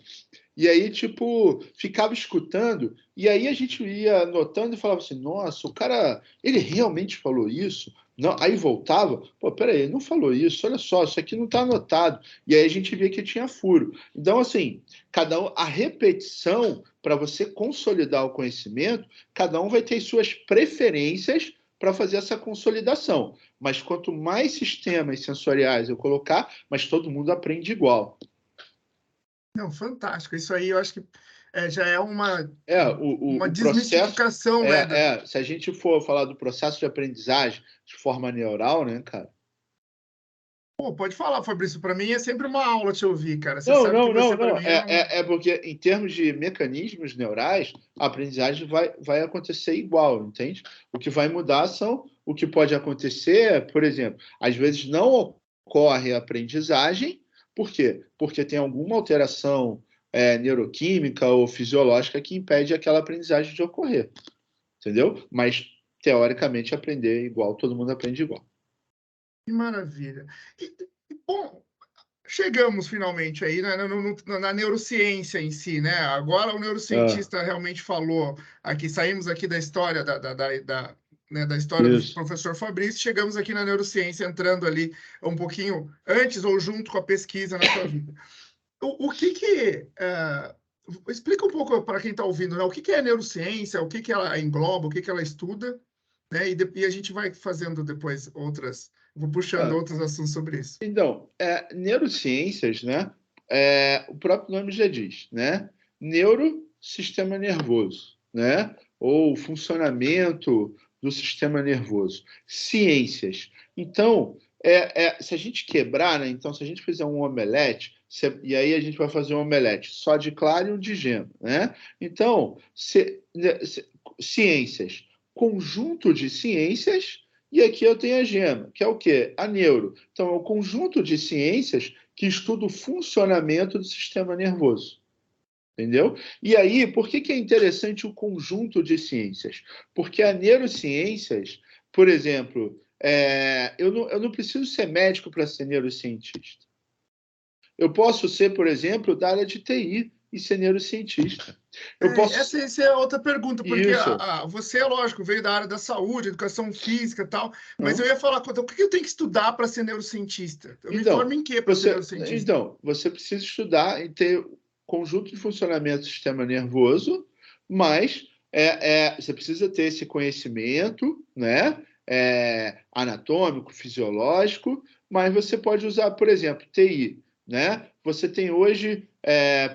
E aí, tipo, ficava escutando, e aí a gente ia anotando e falava assim, nossa, o cara, ele realmente falou isso? Não, aí voltava, pô, peraí, ele não falou isso, olha só, isso aqui não está anotado. E aí a gente via que tinha furo. Então, assim, a repetição, para você consolidar o conhecimento, cada um vai ter suas preferências para fazer essa consolidação. Mas quanto mais sistemas sensoriais eu colocar, mas todo mundo aprende igual. Não, fantástico. Isso aí eu acho que já é uma o desmistificação, processo, né? Se a gente for falar do processo de aprendizagem de forma neural, né, cara? Pô, pode falar, Fabrício. Para mim é sempre uma aula te ouvir, cara. Você sabe que você, para mim, É porque, em termos de mecanismos neurais, a aprendizagem vai acontecer igual, entende? O que vai mudar o que pode acontecer, por exemplo, às vezes não ocorre a aprendizagem, por quê? Porque tem alguma alteração neuroquímica ou fisiológica que impede aquela aprendizagem de ocorrer, entendeu? Mas, teoricamente, aprender igual, todo mundo aprende igual. Que maravilha. Bom, chegamos finalmente aí na neurociência em si, né? Agora o neurocientista realmente falou aqui, saímos aqui da história da história do professor Fabrício, chegamos aqui na neurociência, entrando ali um pouquinho antes ou junto com a pesquisa na sua vida. Explica um pouco para quem está ouvindo, né? O que é neurociência, o que ela engloba, o que ela estuda, né? E a gente vai fazendo depois vou puxando outros assuntos sobre isso. Então, neurociências, né? O próprio nome já diz, né? Neuro, sistema nervoso, né? Ou funcionamento do sistema nervoso. Ciências. Então, se a gente quebrar, né? Então, se a gente fizer um omelete, e aí a gente vai fazer um omelete só de clara e um de gema, né? Então, ciências, conjunto de ciências. E aqui eu tenho a gema, que é o quê? A neuro. Então, é o conjunto de ciências que estuda o funcionamento do sistema nervoso. Entendeu? E aí, por que é interessante o conjunto de ciências? Porque a neurociências, por exemplo, eu não preciso ser médico para ser neurocientista. Eu posso ser, por exemplo, da área de TI e ser neurocientista. Essa é outra pergunta, porque você, lógico, veio da área da saúde, educação física e tal, mas eu ia falar, o que eu tenho que estudar para ser neurocientista? Eu me formo em quê para ser neurocientista? Então, você precisa estudar e ter conjunto de funcionamento do sistema nervoso, mas você precisa ter esse conhecimento, né? Anatômico, fisiológico, mas você pode usar, por exemplo, TI, né? Você tem hoje,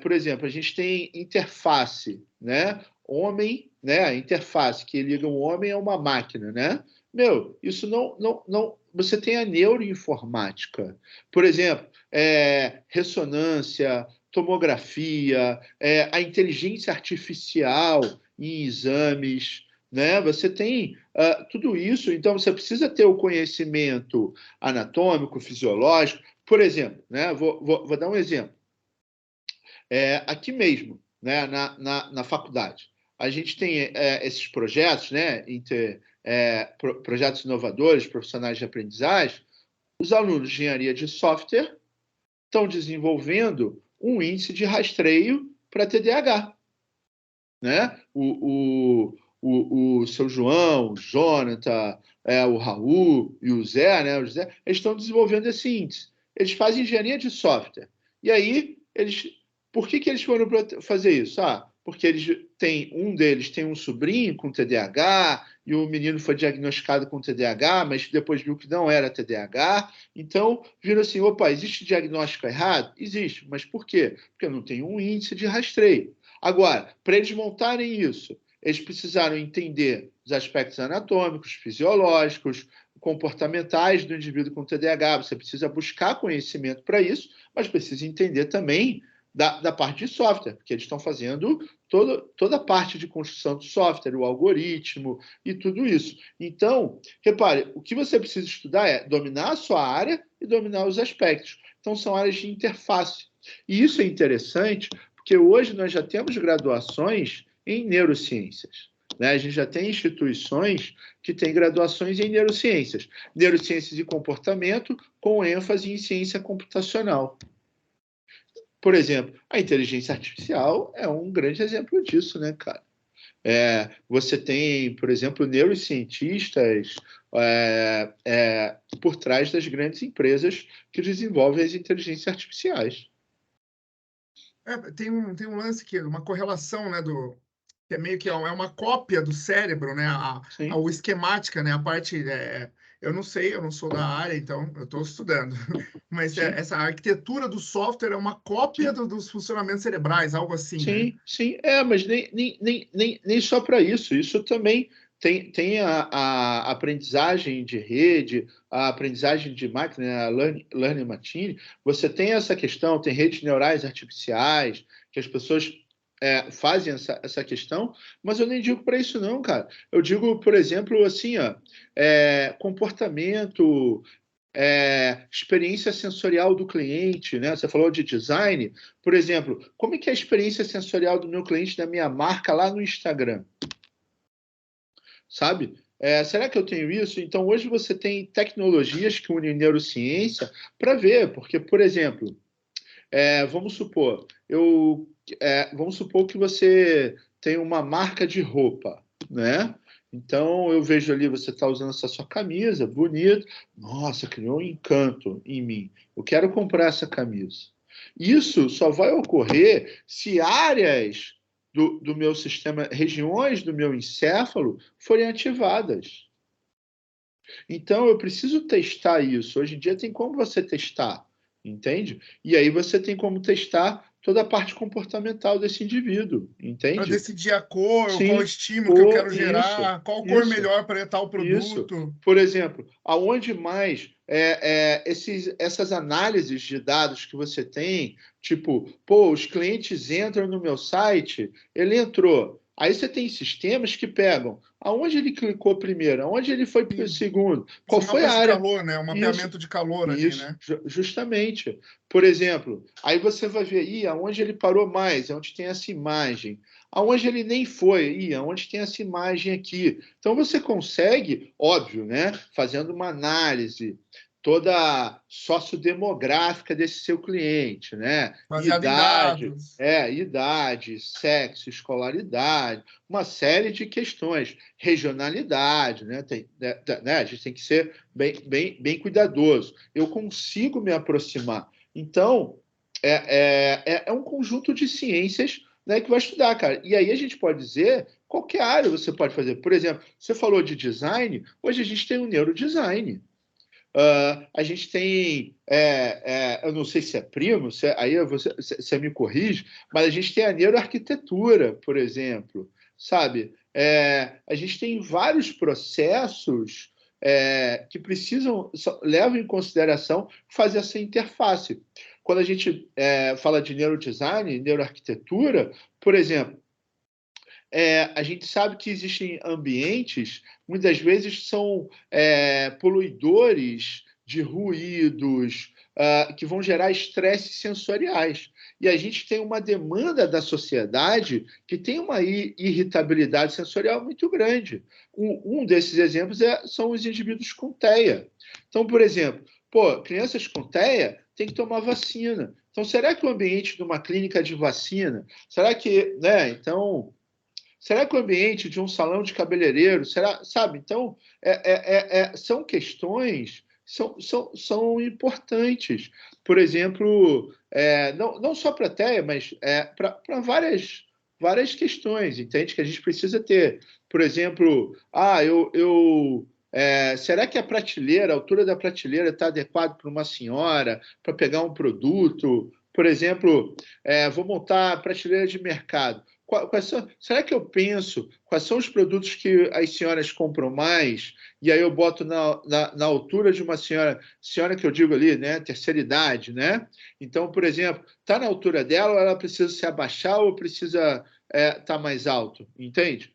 por exemplo, a gente tem interface, né? Homem, né? A interface que liga um homem a uma máquina, né? Isso não. Você tem a neuroinformática, por exemplo, ressonância, tomografia, a inteligência artificial em exames, né? Você tem tudo isso, então você precisa ter o conhecimento anatômico, fisiológico. Por exemplo, né? Vou dar um exemplo. Aqui mesmo, né? Na faculdade, a gente tem esses projetos, né? Projetos inovadores, profissionais de aprendizagem. Os alunos de engenharia de software estão desenvolvendo um índice de rastreio para TDAH. Né? O seu João, o Jonathan, o Raul e o Zé, né? O José, eles estão desenvolvendo esse índice. Eles fazem engenharia de software. E aí, por que eles foram fazer isso? Porque um deles tem um sobrinho com TDAH, e o menino foi diagnosticado com TDAH, mas depois viu que não era TDAH. Então, viram assim, opa, existe diagnóstico errado? Existe. Mas por quê? Porque eu não tenho um índice de rastreio. Agora, para eles montarem isso, eles precisaram entender os aspectos anatômicos, fisiológicos, comportamentais do indivíduo com TDAH. Você precisa buscar conhecimento para isso, mas precisa entender também da parte de software, porque eles estão fazendo toda a parte de construção de software, o algoritmo e tudo isso. Então, repare, o que você precisa estudar é dominar a sua área e dominar os aspectos. Então, são áreas de interface. E isso é interessante, porque hoje nós já temos graduações em neurociências. Né? A gente já tem instituições que têm graduações em neurociências. Neurociências e comportamento, com ênfase em ciência computacional. Por exemplo, a inteligência artificial é um grande exemplo disso, né, cara? Você tem, por exemplo, neurocientistas por trás das grandes empresas que desenvolvem as inteligências artificiais. Tem um lance que uma correlação, né, que é meio que uma cópia do cérebro, né, a esquemática, né, a parte, eu não sei, eu não sou da área, então eu estou estudando, mas essa arquitetura do software é uma cópia dos funcionamentos cerebrais, algo assim, né? Sim, mas nem só para isso. Isso também tem a aprendizagem de rede, a aprendizagem de máquina, né, a learning machine. Você tem essa questão, tem redes neurais artificiais, que as pessoas fazem essa questão, mas eu nem digo para isso não, cara. Eu digo, por exemplo, assim, comportamento, experiência sensorial do cliente, né? Você falou de design, por exemplo, como é que é a experiência sensorial do meu cliente da minha marca lá no Instagram? Sabe? Será que eu tenho isso? Então, hoje você tem tecnologias que unem neurociência para ver, porque, por exemplo, vamos supor que você tem uma marca de roupa, né? Então, eu vejo ali, você está usando essa sua camisa, bonita. Nossa, criou um encanto em mim. Eu quero comprar essa camisa. Isso só vai ocorrer se áreas do meu sistema, regiões do meu encéfalo forem ativadas. Então, eu preciso testar isso. Hoje em dia tem como você testar, entende? E aí você tem como testar toda a parte comportamental desse indivíduo, entende? Para decidir a cor, Sim, qual estímulo que eu quero isso, gerar, qual cor melhor para tal isso. produto. Por exemplo, aonde mais essas análises de dados que você tem, tipo, os clientes entram no meu site, ele entrou. Aí você tem sistemas que pegam aonde ele clicou primeiro, aonde ele foi segundo, qual Os foi a mapas de área. calor, né? O mapeamento de calor ali, né? Justamente. Por exemplo, aí você vai ver aonde ele parou mais, aonde tem essa imagem. Aonde ele nem foi, aonde tem essa imagem aqui. Então você consegue, óbvio, né, fazendo uma análise toda sociodemográfica desse seu cliente, né? Baseado em dados. Idade, sexo, escolaridade, uma série de questões, regionalidade, né? A gente tem que ser bem cuidadoso. Eu consigo me aproximar. Então, é um conjunto de ciências, né, que vai estudar, cara. E aí a gente pode dizer qualquer área você pode fazer. Por exemplo, você falou de design, hoje a gente tem o neurodesign. A gente tem, eu não sei se é primo, aí você me corrige, mas a gente tem a neuroarquitetura, por exemplo, sabe? A gente tem vários processos que levam em consideração fazer essa interface. quando a gente fala de neurodesign, neuroarquitetura, por exemplo, a gente sabe que existem ambientes, muitas vezes são poluidores de ruídos, que vão gerar estresses sensoriais. E a gente tem uma demanda da sociedade que tem uma irritabilidade sensorial muito grande. Um desses exemplos são os indivíduos com TEA. Então, por exemplo, crianças com TEA têm que tomar vacina. Então, será que o ambiente de uma clínica de vacina, será que, né, então... Será que o ambiente de um salão de cabeleireiro, será, sabe? Então, são questões, são importantes. Por exemplo, não só para a TEA, mas para várias questões, entende? Que a gente precisa ter. Por exemplo, será que a altura da prateleira está adequada para uma senhora, para pegar um produto? Por exemplo, vou montar a prateleira de mercado. Será que eu penso quais são os produtos que as senhoras compram mais? E aí eu boto na altura de uma senhora que eu digo ali, né, terceira idade, né? Então, por exemplo, está na altura dela, ou ela precisa se abaixar ou precisa estar mais alto, entende?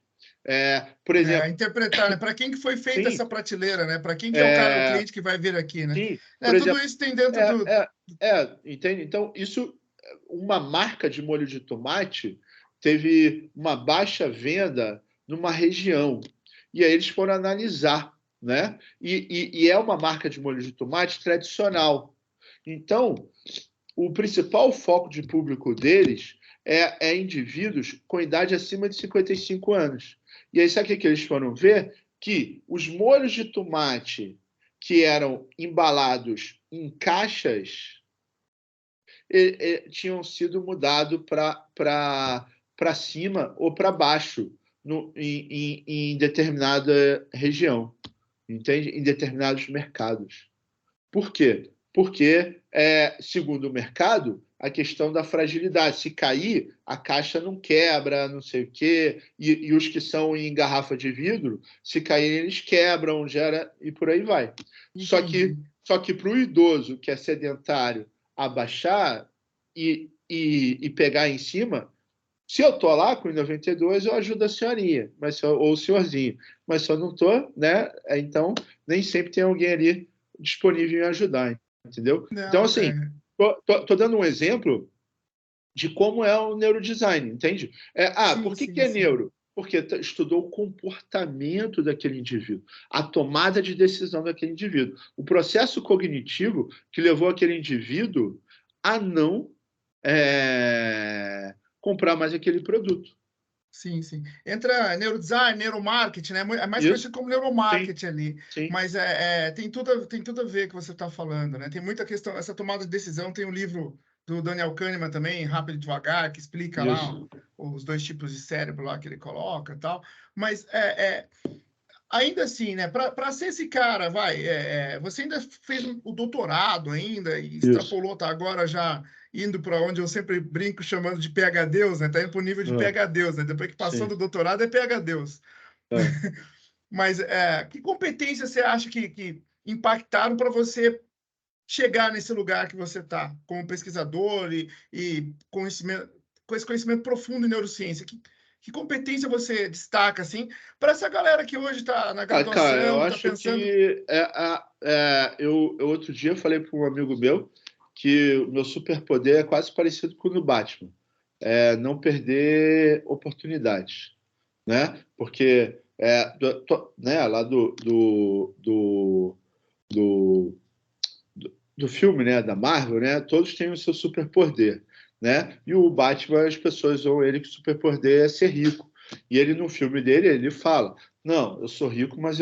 Por exemplo, interpretar, né? Para quem que foi feita sim, essa prateleira, né? Para quem que é o cara, o cliente que vai vir aqui, né? sim, por Tudo exemplo, isso tem dentro do... entende? Então, uma marca de molho de tomate teve uma baixa venda numa região. E aí eles foram analisar, né? E é uma marca de molho de tomate tradicional. Então, o principal foco de público deles é indivíduos com idade acima de 55 anos. E aí, sabe o que eles foram ver? Que os molhos de tomate que eram embalados em caixas tinham sido mudados para cima ou para baixo em determinada região, entende? Em determinados mercados. Por quê? Porque, segundo o mercado, a questão da fragilidade. Se cair, a caixa não quebra, não sei o quê. E os que são em garrafa de vidro, se caírem, eles quebram, gera e por aí vai. Entendi. Só que para o idoso que é sedentário abaixar e pegar em cima, se eu estou lá com o 92, eu ajudo a senhorinha, ou o senhorzinho. Mas se eu não estou, né? Então, nem sempre tem alguém ali disponível em ajudar, entendeu? Então, Não, assim, tô dando um exemplo de como é o neurodesign, entende? Por que é sim. neuro? Porque estudou o comportamento daquele indivíduo, a tomada de decisão daquele indivíduo, o processo cognitivo que levou aquele indivíduo a não comprar mais aquele produto. Sim. Entra neurodesign, neuromarketing, né? É mais Isso, conhecido como sim, neuromarketing ali. sim. Mas tem tudo a ver com o que você está falando, né? Tem muita questão, essa tomada de decisão. Tem um livro do Daniel Kahneman também, Rápido e Devagar, que explica lá Isso. os dois tipos de cérebro lá que ele coloca e tal. Mas ainda assim, né? Para ser esse cara, você ainda fez o doutorado ainda e Isso. extrapolou, tá agora já indo para onde eu sempre brinco chamando de PhDeus, né? Tá indo para o nível de PhDeus, né? Depois que passou Sim. do doutorado é PhDeus. Mas que competência você acha que impactaram para você chegar nesse lugar que você está, como pesquisador e com esse conhecimento profundo em neurociência? Que competência você destaca, assim, para essa galera que hoje está na Cara, eu graduação, está acho pensando... que eu outro dia falei para um amigo meu que o meu superpoder é quase parecido com o do Batman. Não perder oportunidades, né? Porque né, lá do, do filme, né, da Marvel, né, todos têm o seu superpoder, né? E o Batman, as pessoas zoam ele que o superpoder é ser rico. E ele, no filme dele, ele fala: não, eu sou rico, mas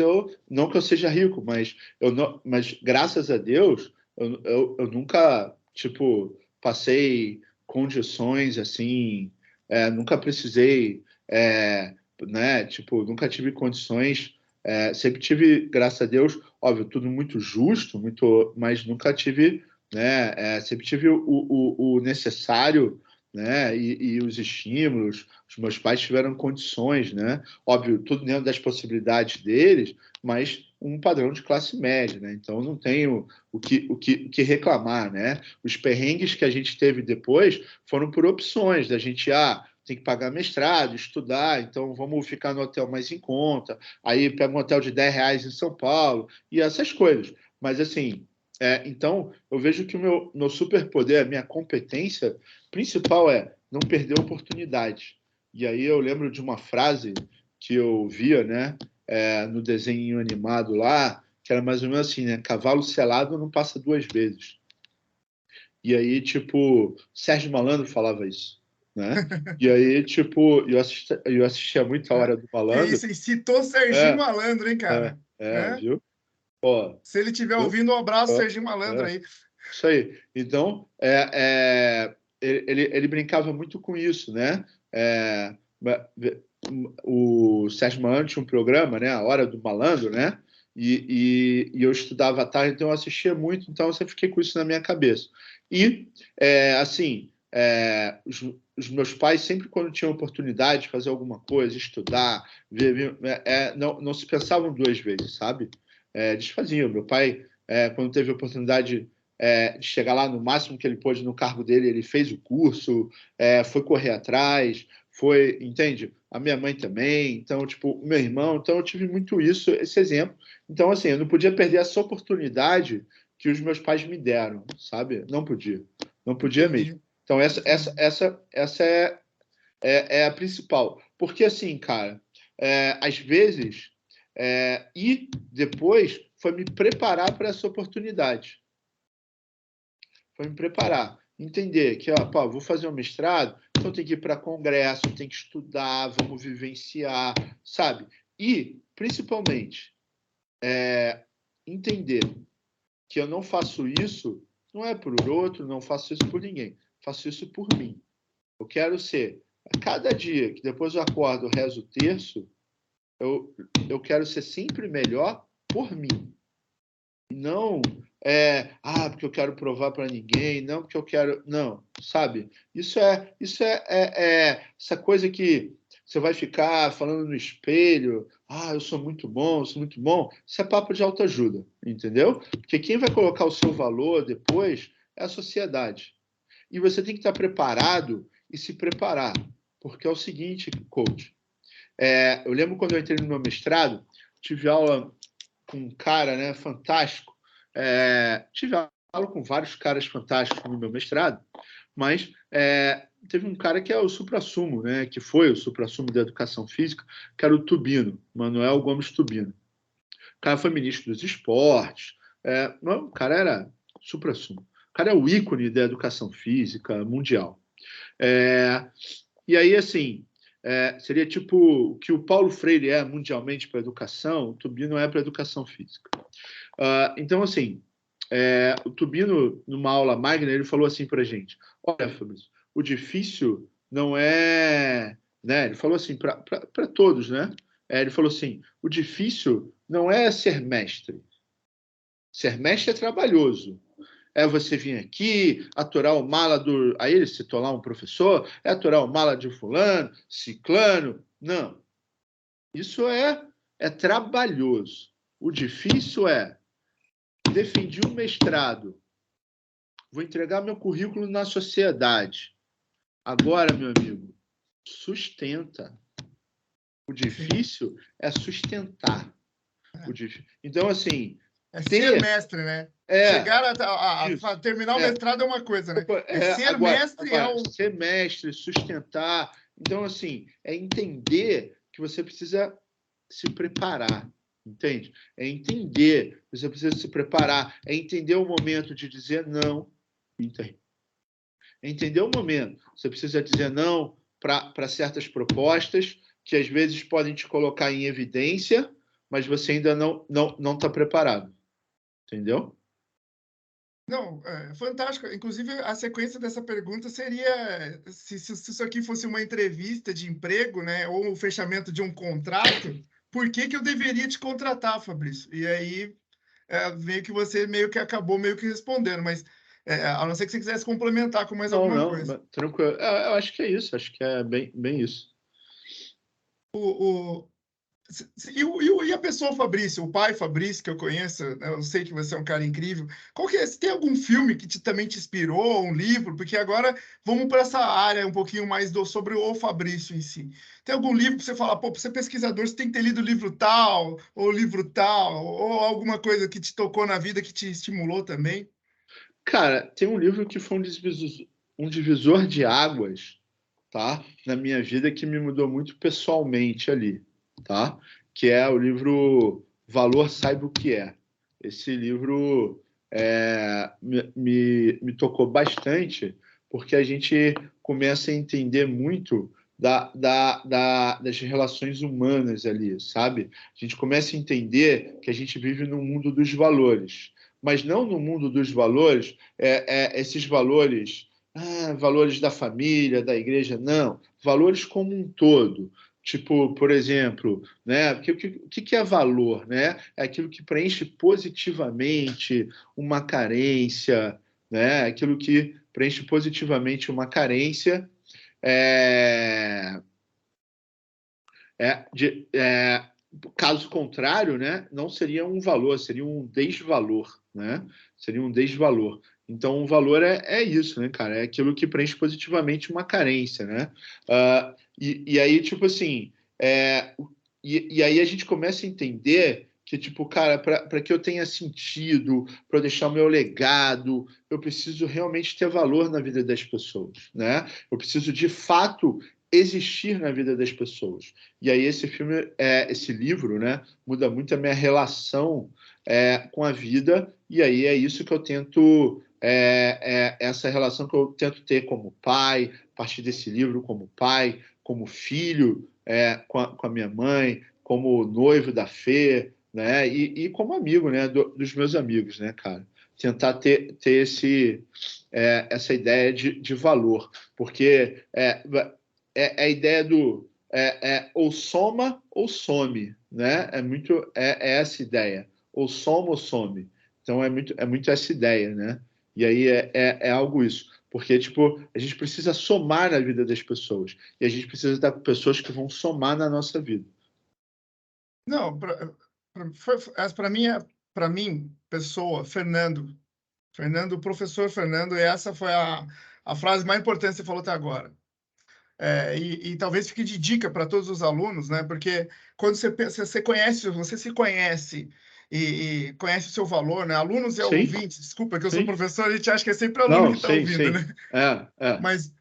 não que eu seja rico, mas graças a Deus, eu nunca, tipo, passei condições assim, nunca precisei, né, tipo, nunca tive condições, sempre tive, graças a Deus, óbvio, tudo muito justo, mas nunca tive, né? Sempre tive o necessário, né? E os estímulos, os meus pais tiveram condições, né? Óbvio, tudo dentro das possibilidades deles, mas um padrão de classe média, né? Então não tenho o que reclamar, né? Os perrengues que a gente teve depois foram por opções da gente, tem que pagar mestrado, estudar, então vamos ficar no hotel mais em conta, aí pega um hotel de R$ 10 em São Paulo, e essas coisas. Mas assim, então eu vejo que o meu superpoder, a minha competência principal é não perder oportunidade. E aí eu lembro de uma frase que eu via, né, no desenho animado lá, que era mais ou menos assim, né? Cavalo selado não passa 2 vezes. E aí, tipo, Sérgio Malandro falava isso, né? E aí, tipo, eu assistia muito a Hora do Que Malandro. isso, e citou Serginho É, Malandro, hein, cara? viu? Pô, Se ele estiver viu? ouvindo, um abraço, Ó, Serginho Malandro é. aí. Isso aí. Então, ele brincava muito com isso, né? É, o Sérgio Malandro tinha um programa, né? A Hora do Malandro, né? E eu estudava à tarde, então eu assistia muito, então eu sempre fiquei com isso na minha cabeça. E, assim, os meus pais, sempre quando tinham oportunidade de fazer alguma coisa, estudar, não se pensavam 2 vezes, sabe? Eles faziam. Meu pai, quando teve a oportunidade de chegar lá no máximo que ele pôde no cargo dele, ele fez o curso, foi correr atrás, entende? A minha mãe também, então, tipo, o meu irmão, então eu tive muito isso, esse exemplo. Então, assim, eu não podia perder essa oportunidade que os meus pais me deram, sabe? Não podia mesmo. Entendi. Então, Entendi. essa é a principal. Porque, assim, cara, às vezes, e depois foi me preparar para essa oportunidade. Foi me preparar. Entender que, pô, vou fazer um mestrado, então tem que ir para congresso, tem que estudar, vamos vivenciar, sabe? E, principalmente, entender que eu não faço isso, não é por outro, não faço isso por ninguém, faço isso por mim. Eu quero ser, a cada dia que depois eu acordo, rezo o terço, eu quero ser sempre melhor por mim. Não porque eu quero provar para ninguém, não porque eu quero. Não, sabe? Isso é essa coisa que você vai ficar falando no espelho, eu sou muito bom, eu sou muito bom. Isso é papo de autoajuda, entendeu? Porque quem vai colocar o seu valor depois é a sociedade. E você tem que estar preparado e se preparar. Porque é o seguinte, coach. Eu lembro quando eu entrei no meu mestrado, tive aula com um cara, né, fantástico. Tive aula com vários caras fantásticos no meu mestrado, mas teve um cara que é o suprassumo, né, que foi o suprassumo da educação física, que era o Tubino, Manuel Gomes Tubino. O cara foi ministro dos esportes, o cara era suprassumo. O cara é o ícone da educação física mundial. E aí, assim, seria tipo o que o Paulo Freire é mundialmente para a educação, o Tubino é para a educação física. Então, assim, o Tubino, numa aula magna, ele falou assim para a gente: olha, Fabrício, o difícil não é. Né? Ele falou assim para todos, né? Ele falou assim: o difícil não é ser mestre. Ser mestre é trabalhoso. É você vir aqui, aturar o mala do. Aí ele citou lá um professor, aturar o mala de fulano, ciclano. Não. Isso é trabalhoso. O difícil defendi um mestrado, vou entregar meu currículo na sociedade. Agora, meu amigo, sustenta. O difícil é sustentar. Então, assim, Ser mestre, né? Chegar a terminar o mestrado é uma coisa, né? Ser mestre é o. Ser mestre, sustentar. Então, assim, entender que você precisa se preparar. Entende? Entender que você precisa se preparar. Entender o momento de dizer não. Entende? Entender o momento. Você precisa dizer não para certas propostas que às vezes podem te colocar em evidência, mas você ainda não está preparado. Entendeu? Não, fantástico. Inclusive, a sequência dessa pergunta seria se isso aqui fosse uma entrevista de emprego, né, ou o fechamento de um contrato, por que eu deveria te contratar, Fabrício? E aí, meio que você meio que acabou meio que respondendo, mas a não ser que você quisesse complementar com mais Não, alguma não, coisa. tranquilo. Eu acho que é isso, acho que é bem isso. O, e a pessoa Fabrício, o pai Fabrício, que eu conheço, né, eu sei que você é um cara incrível. Qual que é? Você tem algum filme que também te inspirou, um livro? Porque agora vamos para essa área um pouquinho mais sobre o Fabrício em si. Tem algum livro que você fala, pô, para ser pesquisador, você tem que ter lido livro tal, ou livro tal, ou alguma coisa que te tocou na vida, que te estimulou também? Cara, tem um livro que foi um divisor de águas, tá? Na minha vida, que me mudou muito pessoalmente ali, tá? Que é o livro Valor Saiba o que é. Esse livro me tocou bastante, porque a gente começa a entender muito das relações humanas ali, sabe? A gente começa a entender que a gente vive num mundo dos valores, mas não no mundo dos valores, esses valores, valores da família, da igreja, não, valores como um todo. Tipo, por exemplo, né? O que é valor, né? É aquilo que preenche positivamente uma carência, né? Aquilo que preenche positivamente uma carência é, é, caso contrário, né, não seria um valor, seria um desvalor, né? Seria um desvalor. Então, o valor é isso, né, cara? É aquilo que preenche positivamente uma carência, né? E aí, tipo assim, e aí a gente começa a entender que, tipo, cara, para que eu tenha sentido, para eu deixar o meu legado, eu preciso realmente ter valor na vida das pessoas, né? Eu preciso, de fato, existir na vida das pessoas. E aí esse livro, né, muda muito a minha relação com a vida, e aí é isso que eu tento, essa relação que eu tento ter como pai, a partir desse livro, como pai, como filho, com a minha mãe, como noivo da Fê, né, e como amigo, né, dos meus amigos, né, cara. Tentar ter essa ideia de valor, porque é a ideia do ou soma ou some, né? É essa ideia, ou soma ou some. Então é muito essa ideia, né? E aí é algo isso, porque tipo a gente precisa somar na vida das pessoas e a gente precisa estar com pessoas que vão somar na nossa vida. Não, para mim, pessoa, Fernando, o professor Fernando, e essa foi a frase mais importante que você falou até agora. E talvez fique de dica para todos os alunos, né? Porque quando você se conhece e conhece o seu valor, né? Alunos e Sim, ouvintes, desculpa que eu sou sim. professor, a gente acha que é sempre aluno Não, que está sim, ouvindo, sim. né? É. Mas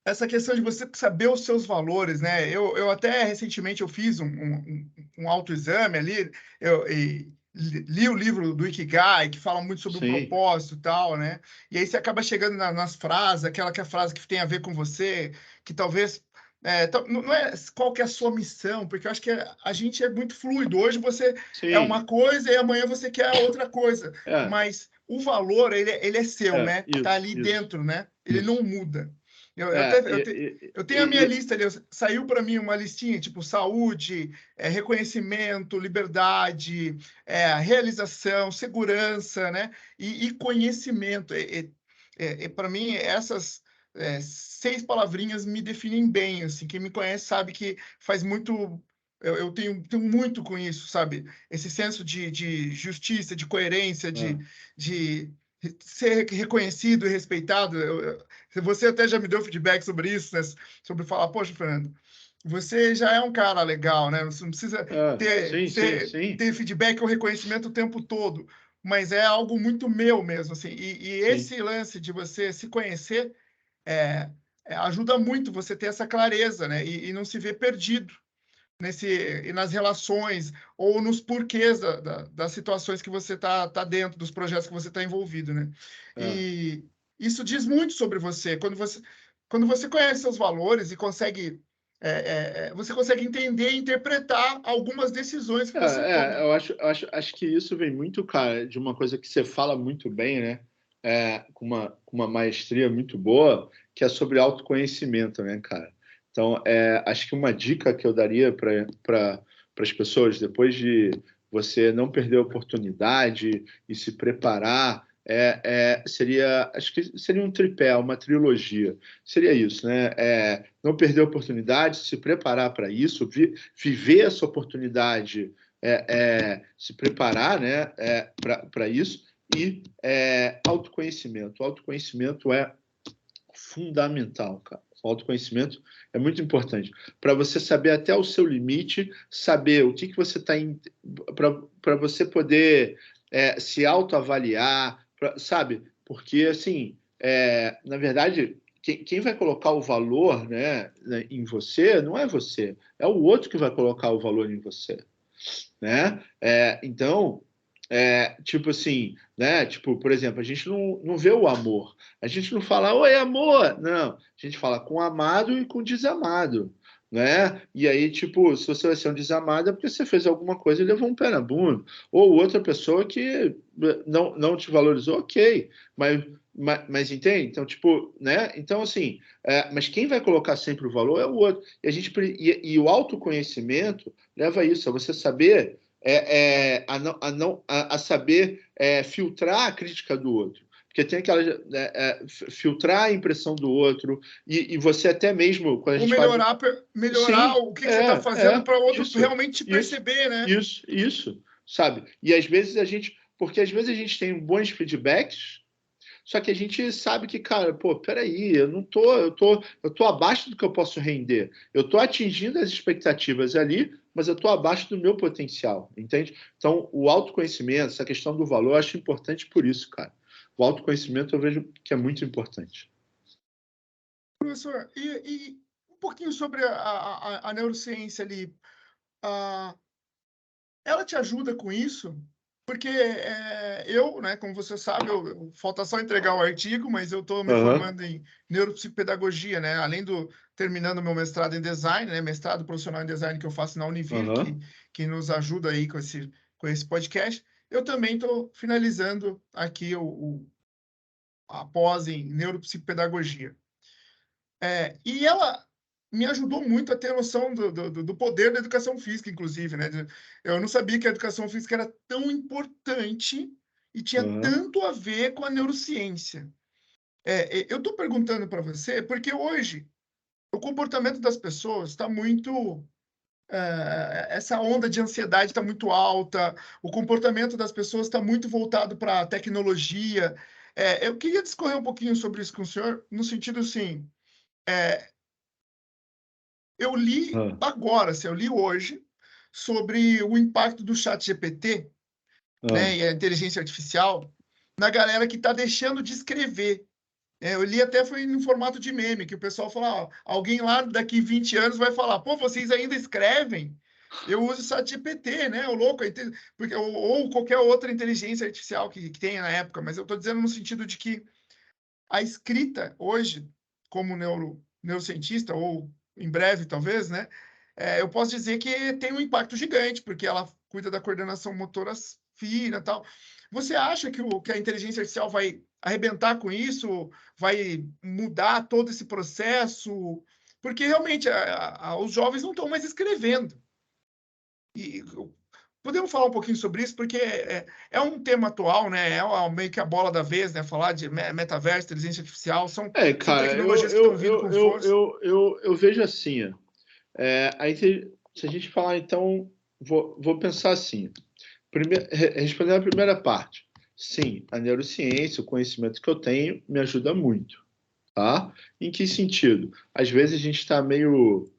essa questão de você saber os seus valores, né? Eu até recentemente eu fiz um autoexame ali, e li o livro do Ikigai, que fala muito sobre o Sim. propósito e tal, né? E aí você acaba chegando nas frases, aquela que é a frase que tem a ver com você, que talvez não é qual que é a sua missão, porque eu acho que a gente é muito fluido. Hoje você é Sim. uma coisa e amanhã você quer outra coisa, É, mas o valor, ele é seu, né? Tá ali isso. dentro, né? Ele não muda. É, Eu tenho a minha lista ali, saiu para mim uma listinha, tipo saúde, reconhecimento, liberdade, realização, segurança, né? E conhecimento. Para mim, essas 6 palavrinhas me definem bem, assim. Quem me conhece sabe que faz muito... Eu tenho muito com isso, sabe? Esse senso de justiça, de coerência, de ser reconhecido e respeitado. Você até já me deu feedback sobre isso, né? Sobre falar, poxa, Fernando, você já é um cara legal, né? Você não precisa sim, sim, sim, ter feedback ou reconhecimento o tempo todo, mas é algo muito meu mesmo, assim. E sim. esse lance de você se conhecer ajuda muito você ter essa clareza, né? E não se ver perdido e nas relações ou nos porquês das situações que você tá dentro, dos projetos que você está envolvido, né? É. E isso diz muito sobre você. Quando você conhece seus valores e você consegue entender e interpretar algumas decisões que você toma. Eu acho que isso vem muito, cara, de uma coisa que você fala muito bem, né? Com uma maestria muito boa, que é sobre autoconhecimento, né, cara? Então, acho que uma dica que eu daria para as pessoas, depois de você não perder a oportunidade e se preparar acho que seria um tripé, uma trilogia. Seria isso, né? Não perder a oportunidade, se preparar para isso, viver essa oportunidade, se preparar, né, para isso, e autoconhecimento. O autoconhecimento é fundamental, cara. O autoconhecimento é muito importante para você saber até o seu limite, saber o que você está para você poder se autoavaliar, sabe? Porque assim, na verdade, quem vai colocar o valor, né, em você não é você, é o outro que vai colocar o valor em você, né? Então, tipo assim, né? Tipo, por exemplo, a gente não vê o amor. A gente não fala, oi, amor. Não. A gente fala com amado e com desamado, né? E aí, tipo, se você vai ser um desamado é porque você fez alguma coisa e levou um pé na bunda. Ou outra pessoa que não te valorizou, ok. Mas entende? Então, tipo, né? Então, assim, mas quem vai colocar sempre o valor é o outro. E o autoconhecimento leva a isso, a você saber a saber filtrar a crítica do outro. Porque tem aquela filtrar a impressão do outro, e você até mesmo, quando a Ou gente fala de... melhorar Sim, o que você está fazendo para o outro isso, realmente te perceber, né? isso, sabe? E às vezes porque às vezes a gente tem bons feedbacks, só que a gente sabe que, cara, pô, peraí, eu tô abaixo do que eu posso render. Eu tô atingindo as expectativas ali, mas eu tô abaixo do meu potencial, entende? Então, o autoconhecimento, essa questão do valor, eu acho importante por isso, cara. O autoconhecimento eu vejo que é muito importante. Professor, e um pouquinho sobre a neurociência ali. Ela te ajuda com isso? Porque eu, né, como você sabe, falta só entregar o artigo, mas eu estou me Aham, formando em neuropsicopedagogia, né? Além do terminando meu mestrado em design, né, mestrado profissional em design que eu faço na Univille, aham, que nos ajuda aí com esse podcast. Eu também estou finalizando aqui a pós em neuropsicopedagogia. E ela me ajudou muito a ter noção do poder da educação física, inclusive, né? Eu não sabia que a educação física era tão importante e tinha aham. tanto a ver com a neurociência. Eu estou perguntando para você porque hoje o comportamento das pessoas está muito. Essa onda de ansiedade está muito alta, o comportamento das pessoas está muito voltado para a tecnologia. Eu queria discorrer um pouquinho sobre isso com o senhor, no sentido assim. Eu li Aham, agora, assim, eu li hoje sobre o impacto do chat GPT, né, aham. e a inteligência artificial na galera que está deixando de escrever. Eu li até foi no formato de meme, que o pessoal fala, ó, alguém lá daqui 20 anos vai falar, pô, vocês ainda escrevem? Eu uso o chat GPT, né, o louco, porque, ou qualquer outra inteligência artificial que tenha na época, mas eu estou dizendo no sentido de que a escrita hoje, como neurocientista, ou em breve talvez, né, eu posso dizer que tem um impacto gigante, porque ela cuida da coordenação motora fina e tal. Você acha que a inteligência artificial vai arrebentar com isso? Vai mudar todo esse processo? Porque realmente os jovens não estão mais escrevendo. E podemos falar um pouquinho sobre isso, porque um tema atual, né? Meio que a bola da vez, né? Falar de metaverso, inteligência artificial, são Cara, tecnologias que estão vindo com força. eu vejo assim, ó. Aí, se a gente falar, então, vou pensar assim. Respondendo a primeira parte. Sim, a neurociência, o conhecimento que eu tenho, me ajuda muito. Tá? Em que sentido? Às vezes a gente está meio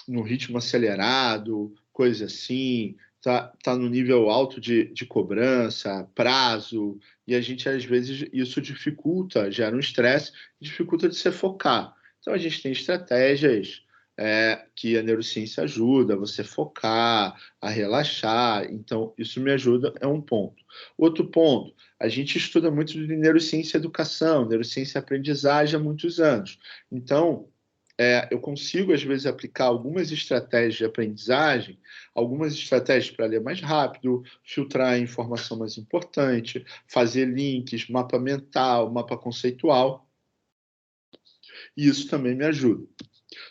no ritmo acelerado, coisa assim, tá no nível alto de cobrança, prazo, e a gente, às vezes, isso dificulta, gera um estresse, dificulta de se focar. Então, a gente tem estratégias que a neurociência ajuda você focar, a relaxar. Então, isso me ajuda, é um ponto. Outro ponto, a gente estuda muito de neurociência e educação, neurociência e aprendizagem há muitos anos. Então, eu consigo, às vezes, aplicar algumas estratégias de aprendizagem, algumas estratégias para ler mais rápido, filtrar a informação mais importante, fazer links, mapa mental, mapa conceitual, e isso também me ajuda.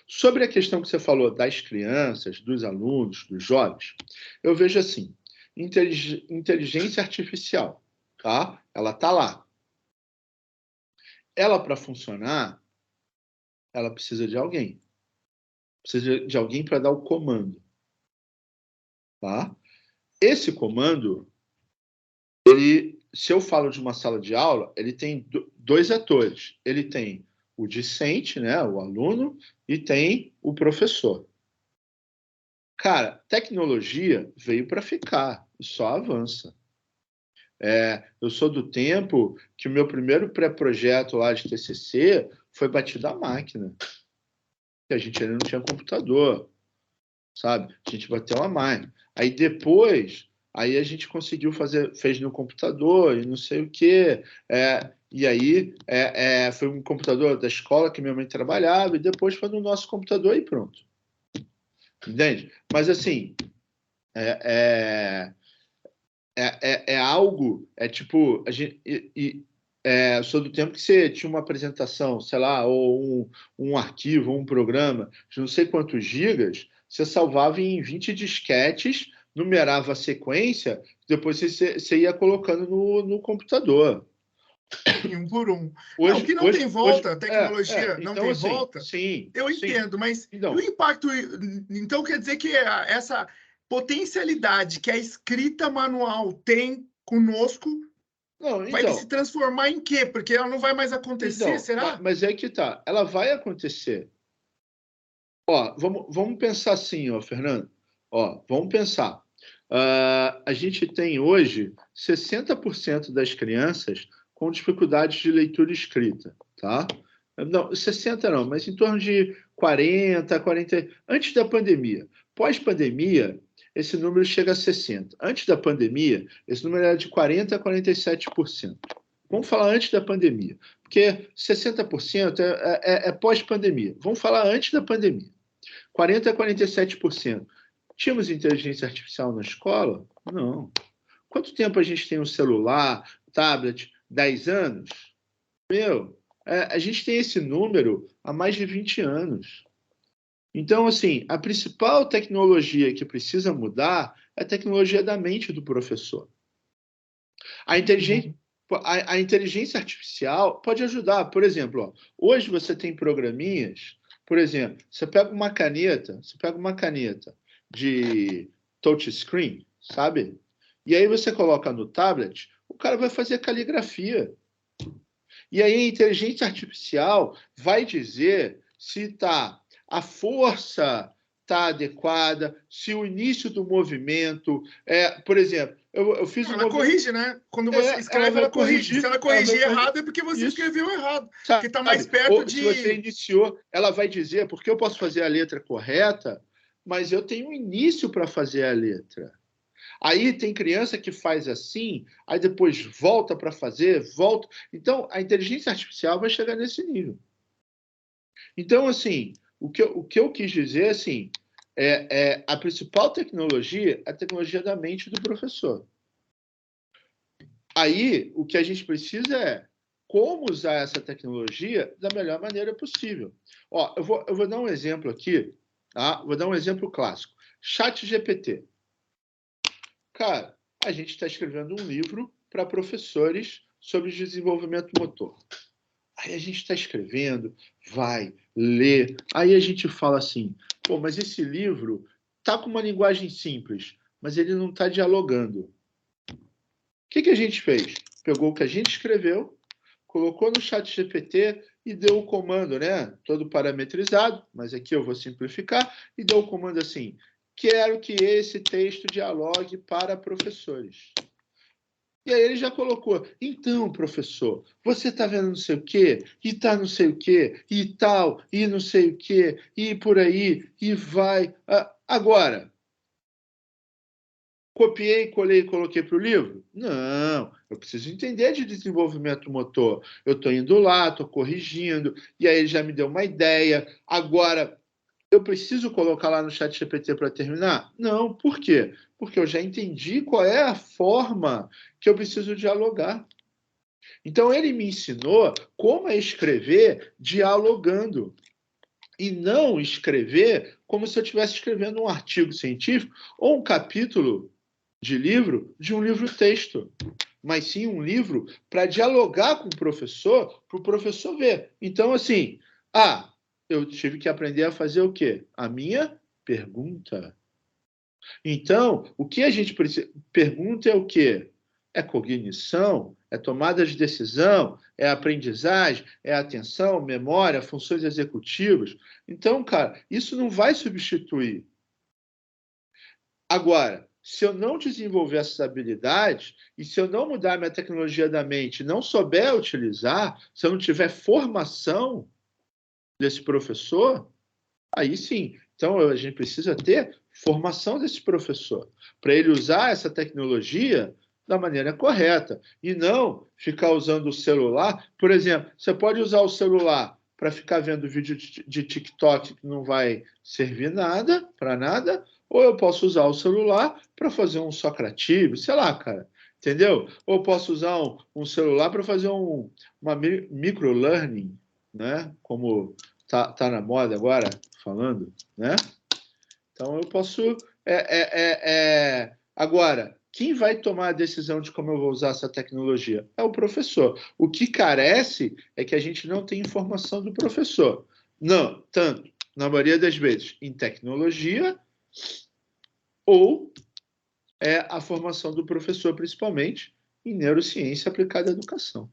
Sobre a questão que você falou das crianças, dos alunos, dos jovens, eu vejo assim: inteligência artificial. tá? Ela está lá. Ela, para funcionar, ela precisa de alguém. Precisa de alguém para dar o comando, tá? Esse comando, se eu falo de uma sala de aula, ele tem dois atores. Ele tem o discente, né, o aluno, e tem o professor. Cara, tecnologia veio para ficar e só avança. Eu sou do tempo que o meu primeiro pré-projeto lá de TCC foi batido à máquina. Que a gente ainda não tinha computador, sabe? A gente bateu à máquina. Aí depois, aí a gente conseguiu fazer, fez no computador e não sei o quê. E aí foi um computador da escola que minha mãe trabalhava e depois foi no nosso computador e pronto. Entende? Mas assim, algo, tipo, a gente, eu sou do tempo que você tinha uma apresentação, sei lá, ou um arquivo, um programa de não sei quantos gigas, você salvava em 20 disquetes, numerava a sequência, depois você ia colocando no computador. Um por um. Não, Hoje, que não hoje, tem hoje volta, a tecnologia não então, tem assim, volta, sim, eu sim. entendo, mas e o Então, impacto? Então quer dizer que essa potencialidade que a escrita manual tem conosco não, vai se então, transformar em quê? Porque ela não vai mais acontecer, será? mas é que tá. Ela vai acontecer. Ó, vamos pensar assim, ó, Fernando. Ó, vamos pensar. A gente tem hoje 60% das crianças com dificuldades de leitura e escrita, tá? Não, 60 não, mas em torno de 40, 40. Antes da pandemia. Pós-pandemia, esse número chega a 60. Antes da pandemia, esse número era de 40 a 47%. Vamos falar antes da pandemia, porque 60% é pós-pandemia. Vamos falar antes da pandemia. 40% a 47%. Tínhamos inteligência artificial na escola? Não. Quanto tempo a gente tem um celular, tablet? 10 anos? A gente tem esse número há mais de 20 anos. Então, assim, a principal tecnologia que precisa mudar é a tecnologia da mente do professor. A inteligência artificial pode ajudar. Por exemplo, ó, hoje você tem programinhas, por exemplo, você pega uma caneta de touchscreen, sabe? E aí você coloca no tablet, o cara vai fazer caligrafia. E aí a inteligência artificial vai dizer se a força está adequada, se o início do movimento por exemplo, eu fiz Ela corrige, né? Quando você ela escreve, vai ela corrige. Se corrigir, ela ela vai corrigir corrigir errado, é porque você isso, escreveu errado. Que está mais sabe? perto Ou se você de. iniciou, ela vai dizer, porque eu posso fazer a letra correta, mas eu tenho um início para fazer a letra. Aí tem criança que faz assim, aí depois volta para fazer, volta. Então, a inteligência artificial vai chegar nesse nível. Então, assim, o que eu quis dizer, assim, a principal tecnologia é a tecnologia da mente do professor. Aí, o que a gente precisa é como usar essa tecnologia da melhor maneira possível. Ó, eu vou dar um exemplo aqui, tá? Vou dar um exemplo clássico. ChatGPT. Cara, a gente está escrevendo um livro para professores sobre desenvolvimento motor. Aí a gente está escrevendo, vai, lê. Aí a gente fala assim, pô, mas esse livro tá com uma linguagem simples, mas ele não está dialogando. O que a gente fez? Pegou o que a gente escreveu, colocou no chat GPT e deu o comando, né? Todo parametrizado, mas aqui eu vou simplificar, e deu o comando assim: quero que esse texto dialogue para professores. E aí ele já colocou, então, professor, você está vendo não sei o quê, e tá não sei o quê, e tal, e não sei o quê, e por aí, e vai. Agora, copiei, colei e coloquei para o livro? Não, eu preciso entender de desenvolvimento motor. Eu estou indo lá, estou corrigindo, e aí ele já me deu uma ideia. Agora, eu preciso colocar lá no chat GPT para terminar? Não, por quê? Porque eu já entendi qual é a forma que eu preciso dialogar. Então, ele me ensinou como é escrever dialogando. E não escrever como se eu estivesse escrevendo um artigo científico ou um capítulo de livro de um livro-texto, mas sim um livro para dialogar com o professor, para o professor ver. Então, assim, eu tive que aprender a fazer o quê? A minha pergunta. Então, o que a gente precisa... Pergunta é o quê? É cognição, é tomada de decisão, é aprendizagem, é atenção, memória, funções executivas. Então, cara, isso não vai substituir. Agora, se eu não desenvolver essas habilidades e se eu não mudar minha tecnologia da mente, não souber utilizar, se eu não tiver formação desse professor, aí sim. Então, a gente precisa ter formação desse professor, para ele usar essa tecnologia da maneira correta, e não ficar usando o celular. Por exemplo, você pode usar o celular para ficar vendo vídeo de TikTok que não vai servir nada, para nada, ou eu posso usar o celular para fazer um Socrativo, sei lá, cara. Entendeu? Ou posso usar um celular para fazer uma microlearning, né? Como tá na moda agora, falando, né? Então eu posso. Agora, quem vai tomar a decisão de como eu vou usar essa tecnologia? É o professor. O que carece é que a gente não tem informação do professor. Não, tanto, na maioria das vezes, em tecnologia, ou a formação do professor, principalmente em neurociência aplicada à educação.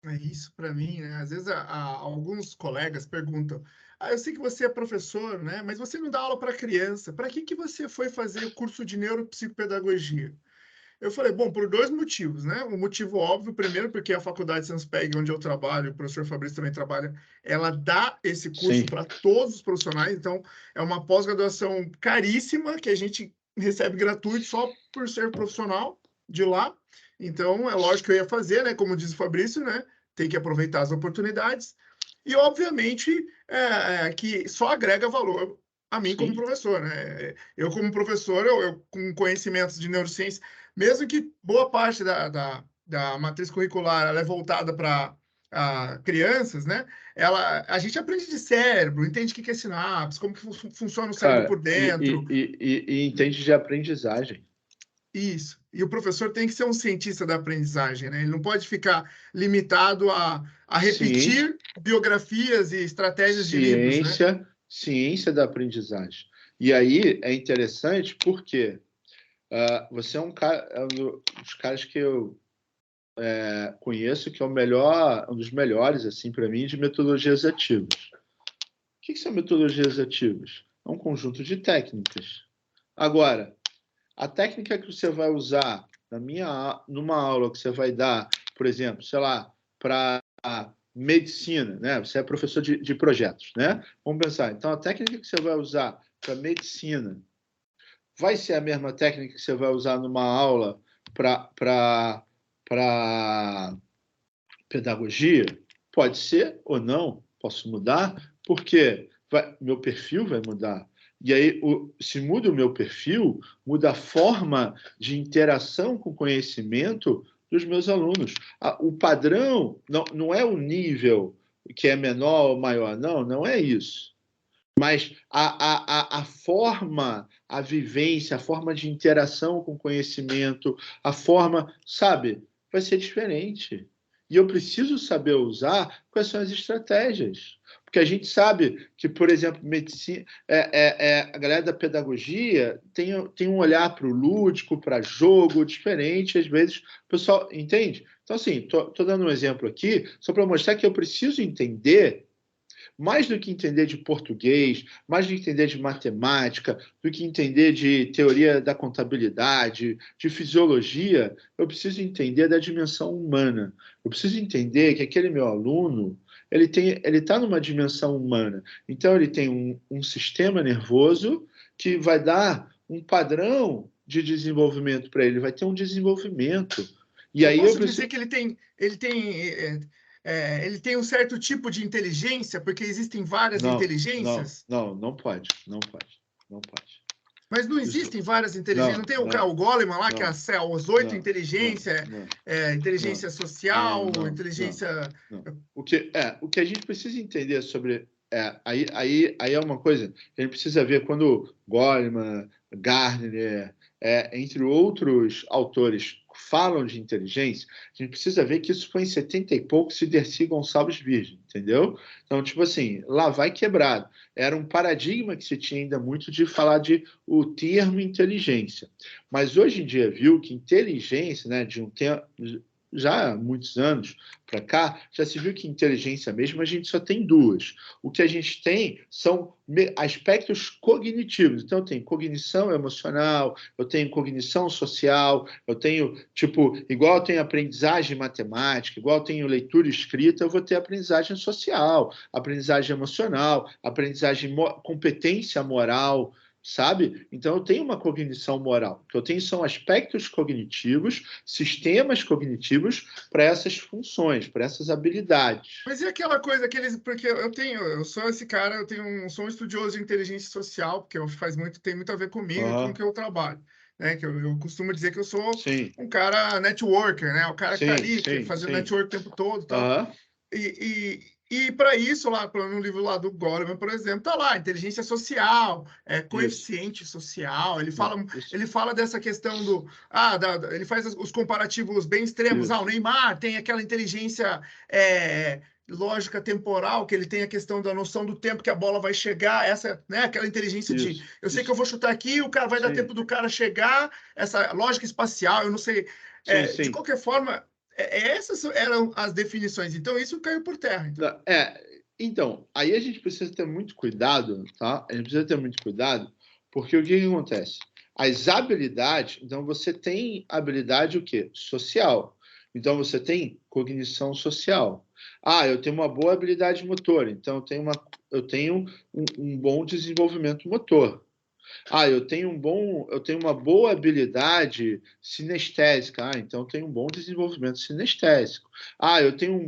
É isso para mim, né? Às vezes alguns colegas perguntam: eu sei que você é professor, né? Mas você não dá aula para criança. Para que você foi fazer o curso de neuropsicopedagogia? Eu falei, bom, por dois motivos, né? O motivo óbvio, primeiro, porque a Faculdade Sanspeg, onde eu trabalho, o professor Fabrício também trabalha, ela dá esse curso Sim. para todos os profissionais, então é uma pós-graduação caríssima que a gente recebe gratuito só por ser profissional de lá. Então, é lógico que eu ia fazer, né? Como diz o Fabrício, né? Tem que aproveitar as oportunidades. E, obviamente, que só agrega valor a mim como Sim. professor, né? Eu como professor, eu com conhecimentos de neurociência, mesmo que boa parte da matriz curricular ela é voltada para crianças, né? A gente aprende de cérebro, entende o que é sinapse, como que funciona o cérebro Cara, por dentro. e entende de aprendizagem. Isso. E o professor tem que ser um cientista da aprendizagem, né? Ele não pode ficar limitado a Ciência, repetir biografias e estratégias de livros, né? ciência da aprendizagem. E aí é interessante porque você é um dos caras que eu conheço que é um dos melhores, assim, para mim, de metodologias ativas. O que são metodologias ativas? É um conjunto de técnicas. Agora, a técnica que você vai usar numa aula que você vai dar, por exemplo, sei lá, para medicina, né? Você é professor de projetos, né? Vamos pensar. Então, a técnica que você vai usar para medicina vai ser a mesma técnica que você vai usar numa aula para pedagogia? Pode ser ou não, posso mudar, porque meu perfil vai mudar. E aí, se muda o meu perfil, muda a forma de interação com o conhecimento dos meus alunos. O padrão não é o nível que é menor ou maior, não é isso. Mas a forma, a vivência, a forma de interação com o conhecimento, a forma, sabe, vai ser diferente. E eu preciso saber usar quais são as estratégias. Porque a gente sabe que, por exemplo, medicina, a galera da pedagogia tem um olhar para o lúdico, para jogo, diferente, às vezes, o pessoal entende? Então, assim, estou dando um exemplo aqui, só para mostrar que eu preciso entender mais do que entender de português, mais do que entender de matemática, do que entender de teoria da contabilidade, de fisiologia, eu preciso entender da dimensão humana. Eu preciso entender que aquele meu aluno, ele está numa dimensão humana. Então, ele tem um sistema nervoso que vai dar um padrão de desenvolvimento para ele, vai ter um desenvolvimento. E Eu aí posso dizer que ele tem um certo tipo de inteligência, porque existem várias inteligências, não pode, não pode, não pode. mas não Isso, existem várias inteligências. Não tem o Goleman lá, que é as 8 inteligências, inteligência social, inteligência... não. O que a gente precisa entender sobre Aí é uma coisa que a gente precisa ver quando Goleman, Gardner, entre outros autores, falam de inteligência, a gente precisa ver que isso foi em 70 e poucos e Dercy Gonçalves Virgem, entendeu? Então, tipo assim, lá vai quebrado. Era um paradigma que se tinha ainda muito de falar de o termo inteligência. Mas hoje em dia viu que inteligência, né, de um tempo já há muitos anos para cá, já se viu que inteligência mesmo a gente só tem duas. O que a gente tem são aspectos cognitivos. Então, eu tenho cognição emocional, eu tenho cognição social, eu tenho, tipo, igual eu tenho aprendizagem matemática, igual eu tenho leitura e escrita, eu vou ter aprendizagem social, aprendizagem emocional, aprendizagem, competência moral, sabe? Então, eu tenho uma cognição moral. O que eu tenho são aspectos cognitivos, sistemas cognitivos para essas funções, para essas habilidades. Mas e aquela coisa, porque eu sou esse cara, sou um estudioso de inteligência social, porque tem muito a ver comigo e com o que eu trabalho, né? Que eu costumo dizer que eu sou Sim. um cara networker, né? O cara que está ali, fazendo network o tempo todo, tal. E para isso, lá no livro lá do Goleman, por exemplo, tá lá, inteligência social, coeficiente social. Ele fala dessa questão ele faz os comparativos bem extremos. O Neymar tem aquela inteligência lógica temporal, que ele tem a questão da noção do tempo que a bola vai chegar, né, aquela inteligência eu sei que eu vou chutar aqui, o cara vai dar tempo do cara chegar, essa lógica espacial, eu não sei. De qualquer forma, essas eram as definições. Então, isso caiu por terra. Então, aí a gente precisa ter muito cuidado, tá? A gente precisa ter muito cuidado, porque o que acontece? As habilidades, então você tem habilidade o quê? Social. Então, você tem cognição social. Eu tenho uma boa habilidade motora, então eu tenho um bom desenvolvimento motor. Eu tenho uma boa habilidade sinestésica. Então eu tenho um bom desenvolvimento sinestésico. Eu tenho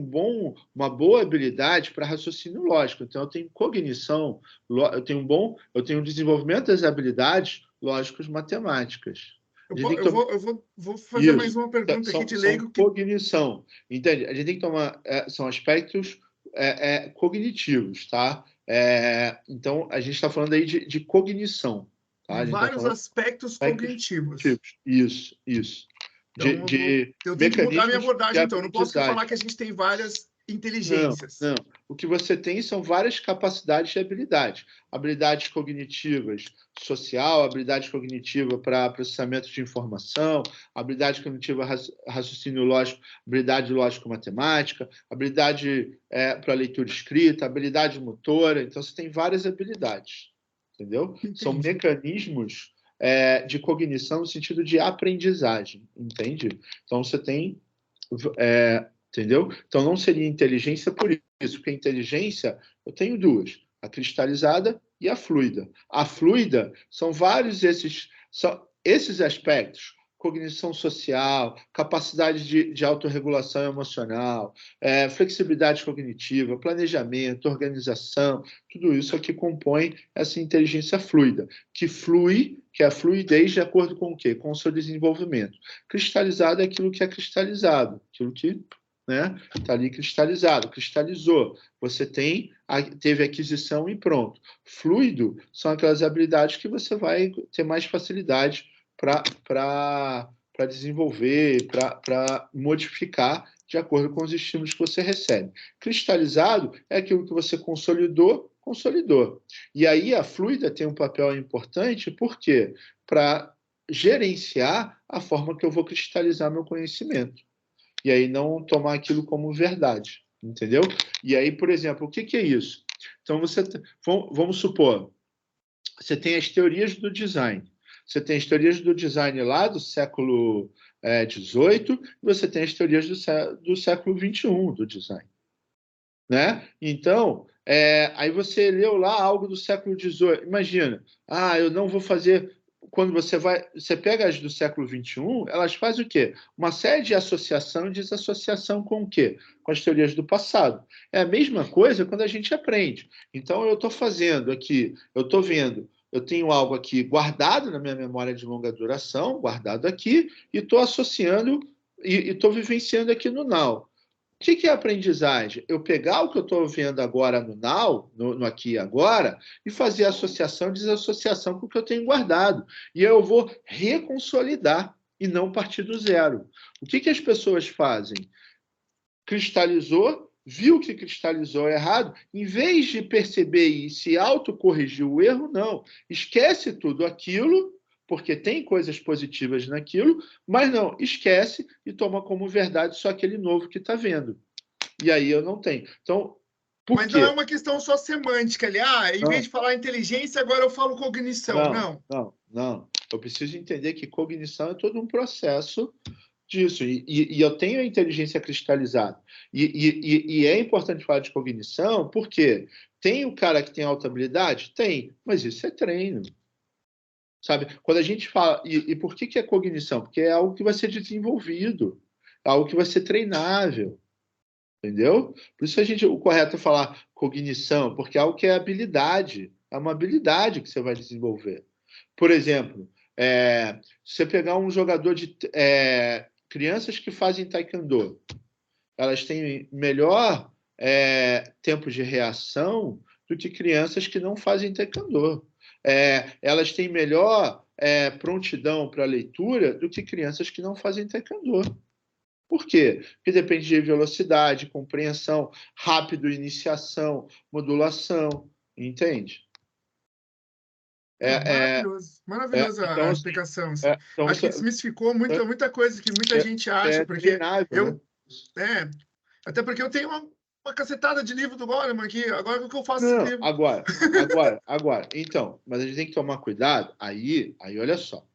uma boa habilidade para raciocínio lógico. Então eu tenho cognição, eu tenho um desenvolvimento das habilidades lógicas matemáticas. Eu vou fazer mais uma pergunta aqui de leigo. Cognição, entende? A gente tem que tomar, são aspectos cognitivos, tá? Então a gente está falando aí de cognição. Vários aspectos cognitivos. Isso. Então, eu tenho que mudar minha abordagem, então. Eu não posso falar que a gente tem várias inteligências. Não. O que você tem são várias capacidades e habilidades. Habilidades cognitivas social, habilidade cognitiva para processamento de informação, habilidade cognitiva raciocínio lógico, habilidade lógico-matemática, habilidade para leitura escrita, habilidade motora. Então, você tem várias habilidades. Entendeu? Entendi. São mecanismos de cognição no sentido de aprendizagem, entende? Então, você tem... entendeu? Então, não seria inteligência por isso, porque a inteligência, eu tenho duas, a cristalizada e a fluida. A fluida são vários esses aspectos, cognição social, capacidade de autorregulação emocional, flexibilidade cognitiva, planejamento, organização, tudo isso é que compõe essa inteligência fluida, que é a fluidez de acordo com o quê? Com o seu desenvolvimento. Cristalizado é aquilo que é cristalizado, aquilo que está ali cristalizado, cristalizou. Você teve aquisição e pronto. Fluido são aquelas habilidades que você vai ter mais facilidade para desenvolver, para modificar de acordo com os estímulos que você recebe. Cristalizado é aquilo que você consolidou. E aí a fluida tem um papel importante, por quê? Para gerenciar a forma que eu vou cristalizar meu conhecimento. E aí não tomar aquilo como verdade, entendeu? E aí, por exemplo, o que é isso? Então, vamos supor, você tem as teorias do design. Você tem as teorias do design lá do século XVIII e você tem as teorias do século XXI do design. Né? Então, aí você leu lá algo do século XVIII. Imagina, eu não vou fazer... Quando você pega as do século XXI, elas fazem o quê? Uma série de associação e desassociação com o quê? Com as teorias do passado. É a mesma coisa quando a gente aprende. Então, eu estou fazendo aqui, eu estou vendo, eu tenho algo aqui guardado na minha memória de longa duração, guardado aqui, e estou associando e estou vivenciando aqui no now. O que é aprendizagem? Eu pegar o que eu estou vendo agora no now, no aqui e agora, e fazer associação, desassociação com o que eu tenho guardado. E eu vou reconsolidar e não partir do zero. O que as pessoas fazem? Cristalizou, viu que cristalizou errado, em vez de perceber e se autocorrigir o erro, não. Esquece tudo aquilo, porque tem coisas positivas naquilo, mas não, esquece e toma como verdade só aquele novo que está vendo. E aí eu não tenho. Então, por quê? Não é uma questão só semântica ali. Em vez de falar inteligência, agora eu falo cognição. Não. Eu preciso entender que cognição é todo um processo disso. E eu tenho a inteligência cristalizada. E é importante falar de cognição, porque tem o cara que tem alta habilidade? Tem, mas isso é treino. Sabe? Quando a gente fala... E por que é cognição? Porque é algo que vai ser desenvolvido, é algo que vai ser treinável. Entendeu? Por isso o correto é falar cognição, porque é algo que é habilidade. É uma habilidade que você vai desenvolver. Por exemplo, se você pegar um jogador de... crianças que fazem taekwondo, elas têm melhor tempo de reação do que crianças que não fazem taekwondo. Elas têm melhor prontidão para a leitura do que crianças que não fazem taekwondo. Por quê? Porque depende de velocidade, compreensão, rápido, iniciação, modulação, entende? Maravilhosa então, a explicação. Então, acho que desmistificou muita coisa que muita gente acha, porque treinável, né? Até porque eu tenho uma cacetada de livro do Goleman aqui. Agora o que eu faço Não, esse livro? Agora. Então, mas a gente tem que tomar cuidado. Aí olha só.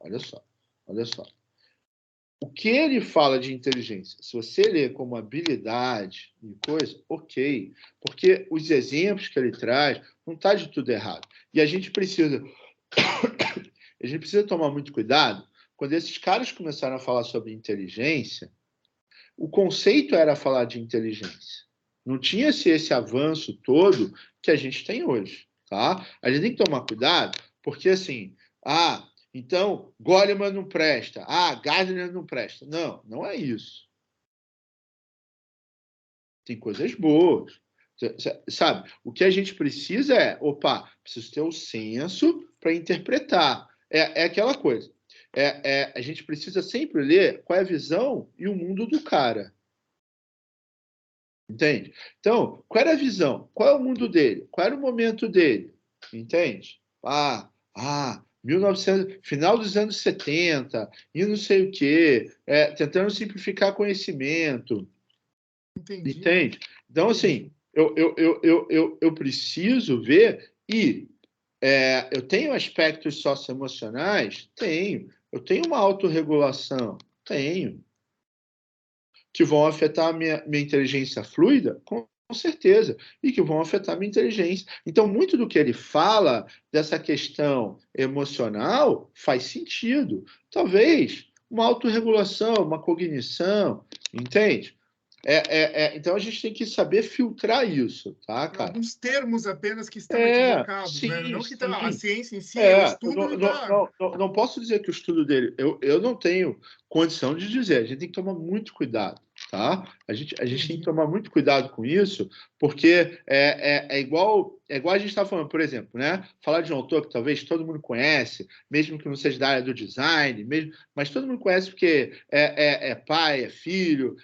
O que ele fala de inteligência? Se você ler como habilidade e coisa, ok. Porque os exemplos que ele traz não está de tudo errado. E a gente precisa tomar muito cuidado quando esses caras começaram a falar sobre inteligência. O conceito era falar de inteligência. Não tinha-se esse avanço todo que a gente tem hoje, tá? A gente tem que tomar cuidado, porque assim, então Goleman não presta, Gardner não presta. Não é isso. Tem coisas boas. Sabe? O que a gente precisa preciso ter o senso para interpretar. É aquela coisa. A gente precisa sempre ler qual é a visão e o mundo do cara. Entende? Então, qual era a visão? Qual é o mundo dele? Qual era o momento dele? Entende? 1900, final dos anos 70, e não sei o quê, tentando simplificar conhecimento. Entendi. Entende? Então, assim, eu preciso ver eu tenho aspectos socioemocionais? Tenho. Eu tenho uma autorregulação? Tenho. Que vão afetar a minha inteligência fluida? Com certeza. E que vão afetar a minha inteligência. Então, muito do que ele fala dessa questão emocional faz sentido. Talvez uma autorregulação, uma cognição, entende? Então, a gente tem que saber filtrar isso, tá, cara? Alguns termos apenas que estão equivocados, sim, né? Não que sim. A ciência em si, o estudo não posso dizer que o estudo dele... Eu não tenho condição de dizer. A gente tem que tomar muito cuidado, tá? A gente tem que tomar muito cuidado com isso, porque é igual a gente está falando, por exemplo, né? Falar de um autor que talvez todo mundo conhece, mesmo que não seja da área do design, mas todo mundo conhece porque é pai, é filho,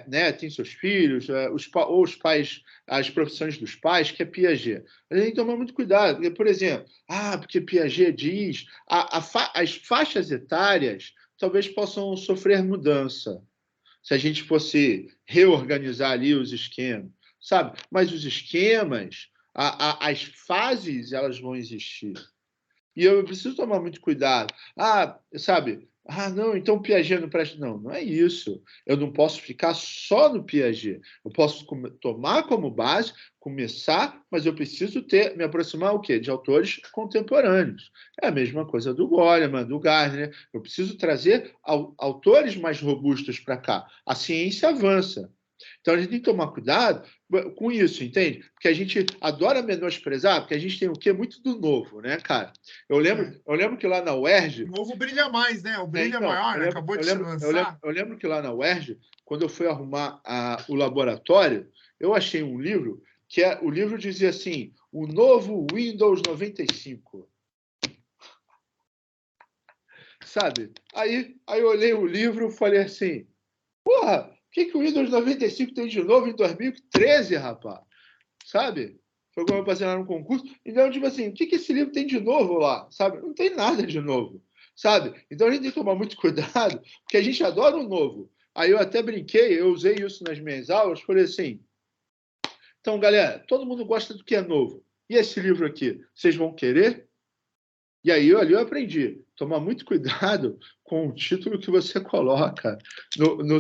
né? Tem seus filhos, ou os pais, as profissões dos pais, que é Piaget. A gente tem que tomar muito cuidado, porque, por exemplo, porque Piaget diz as faixas etárias talvez possam sofrer mudança se a gente fosse reorganizar ali os esquemas, sabe? Mas os esquemas, as fases, elas vão existir. E eu preciso tomar muito cuidado. Sabe? Não, então o Piaget não presta. Não é isso. Eu não posso ficar só no Piaget. Eu posso tomar como base, começar, mas eu preciso me aproximar o quê? De autores contemporâneos. É a mesma coisa do Goleman, do Gardner. Eu preciso trazer autores mais robustos para cá. A ciência avança. Então, a gente tem que tomar cuidado com isso, entende? Porque a gente adora menosprezar, porque a gente tem o quê? Muito do novo, né, cara? Eu lembro que lá na UERJ... O novo brilha mais, né? O brilho é então, maior, né? Acabou de lançar. Eu lembro que lá na UERJ, quando eu fui arrumar o laboratório, eu achei um livro que o livro dizia assim, o novo Windows 95. Sabe? Aí eu olhei o livro e falei assim, porra, o que o Windows 95 tem de novo em 2013, rapaz? Sabe? Foi como eu passei lá no concurso. Então, tipo assim, o que esse livro tem de novo lá? Sabe? Não tem nada de novo. Sabe? Então, a gente tem que tomar muito cuidado, porque a gente adora o novo. Aí eu até brinquei, eu usei isso nas minhas aulas, falei assim, então, galera, todo mundo gosta do que é novo. E esse livro aqui, vocês vão querer? E aí ali eu aprendi. Tomar muito cuidado com o título que você coloca no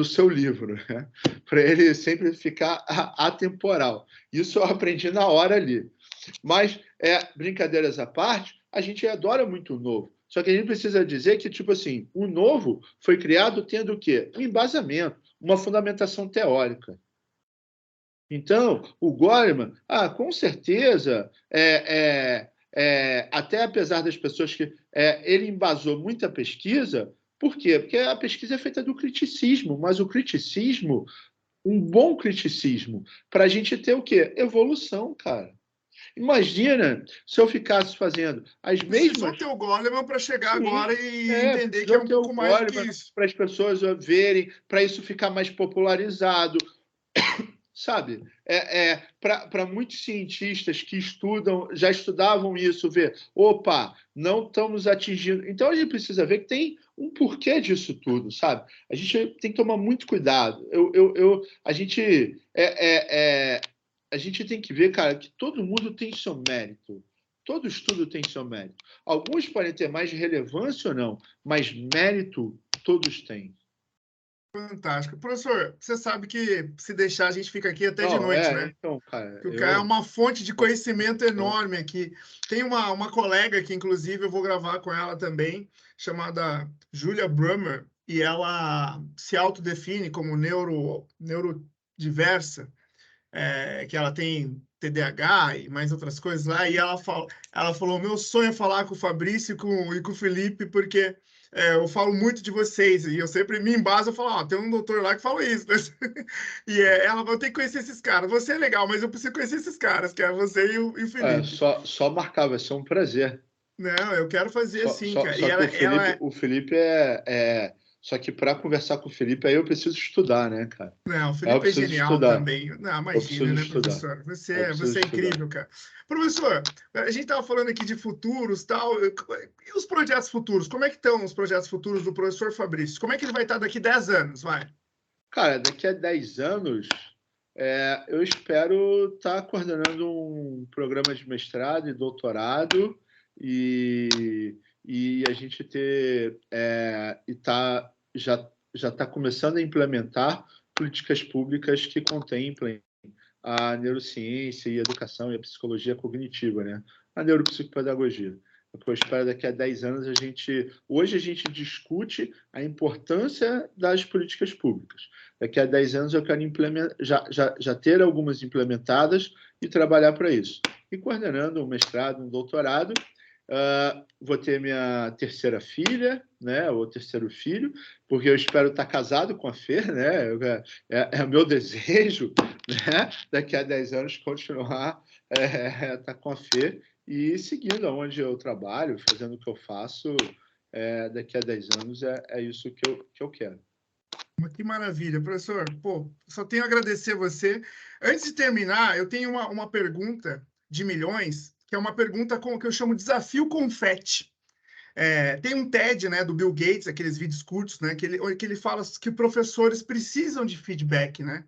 seu livro, né? Para ele sempre ficar atemporal. Isso eu aprendi na hora ali. Mas, brincadeiras à parte, a gente adora muito o novo. Só que a gente precisa dizer que, tipo assim, o novo foi criado tendo o quê? Um embasamento, uma fundamentação teórica. Então, o Goleman, com certeza, até apesar das pessoas que ele embasou muita pesquisa, por quê? Porque a pesquisa é feita do criticismo, mas o criticismo, um bom criticismo, para a gente ter o quê? Evolução, cara. Imagina se eu ficasse fazendo as mesmas... Precisou ter o Goleman para chegar agora e entender que precisou é um ter o pouco mais do que Goleman isso. para as pessoas verem, para isso ficar mais popularizado. Sabe, para muitos cientistas que já estudavam isso, ver, opa, não estamos atingindo. Então a gente precisa ver que tem um porquê disso tudo, sabe? A gente tem que tomar muito cuidado. A gente tem que ver, cara, que todo mundo tem seu mérito. Todo estudo tem seu mérito. Alguns podem ter mais relevância ou não, mas mérito todos têm. Fantástico. Professor, você sabe que se deixar a gente fica aqui até de Não, noite, né? então, cara, Que o cara é uma fonte de conhecimento enorme aqui. Tem uma colega que, inclusive, eu vou gravar com ela também, chamada Julia Brummer, e ela se autodefine como neurodiversa, que ela tem TDAH e mais outras coisas lá, e ela falou, meu sonho é falar com o Fabrício e com o Felipe, porque eu falo muito de vocês, e eu sempre me embaso, eu falo, tem um doutor lá que fala isso, né? E ela vai ter que conhecer esses caras. Você é legal, mas eu preciso conhecer esses caras, que é você e o Felipe. Só marcar, vai ser um prazer. Não, eu quero fazer assim, cara. Só E que o Felipe Só que para conversar com o Felipe, aí eu preciso estudar, né, cara? Não, o Eu Felipe é preciso genial estudar. também. Não, Eu imagina, preciso né, estudar. professor? Eu preciso Você é estudar. incrível, cara. Professor, a gente estava falando aqui de futuros tal. E os projetos futuros? Como é que estão os projetos futuros do professor Fabrício? Como é que ele vai estar daqui 10 anos? Vai. Cara, daqui a 10 anos, eu espero estar coordenando um programa de mestrado e doutorado e a gente já está começando a implementar políticas públicas que contemplem a neurociência e a educação e a psicologia cognitiva, né? A neuropsicopedagogia. Eu espero daqui a 10 anos hoje a gente discute a importância das políticas públicas. Daqui a 10 anos eu quero já ter algumas implementadas e trabalhar para isso. E coordenando um mestrado, um doutorado, vou ter minha terceira filha, né, ou terceiro filho, porque eu espero estar casado com a Fê, né, é meu desejo, né, daqui a 10 anos continuar estar com a Fê e seguindo onde eu trabalho, fazendo o que eu faço, daqui a 10 anos é isso que eu quero. Que maravilha, professor. Pô, só tenho a agradecer a você. Antes de terminar, eu tenho uma pergunta de milhões, que é uma pergunta que eu chamo Desafio Confete. Tem um TED, né, do Bill Gates, aqueles vídeos curtos, né, que ele fala que professores precisam de feedback, né?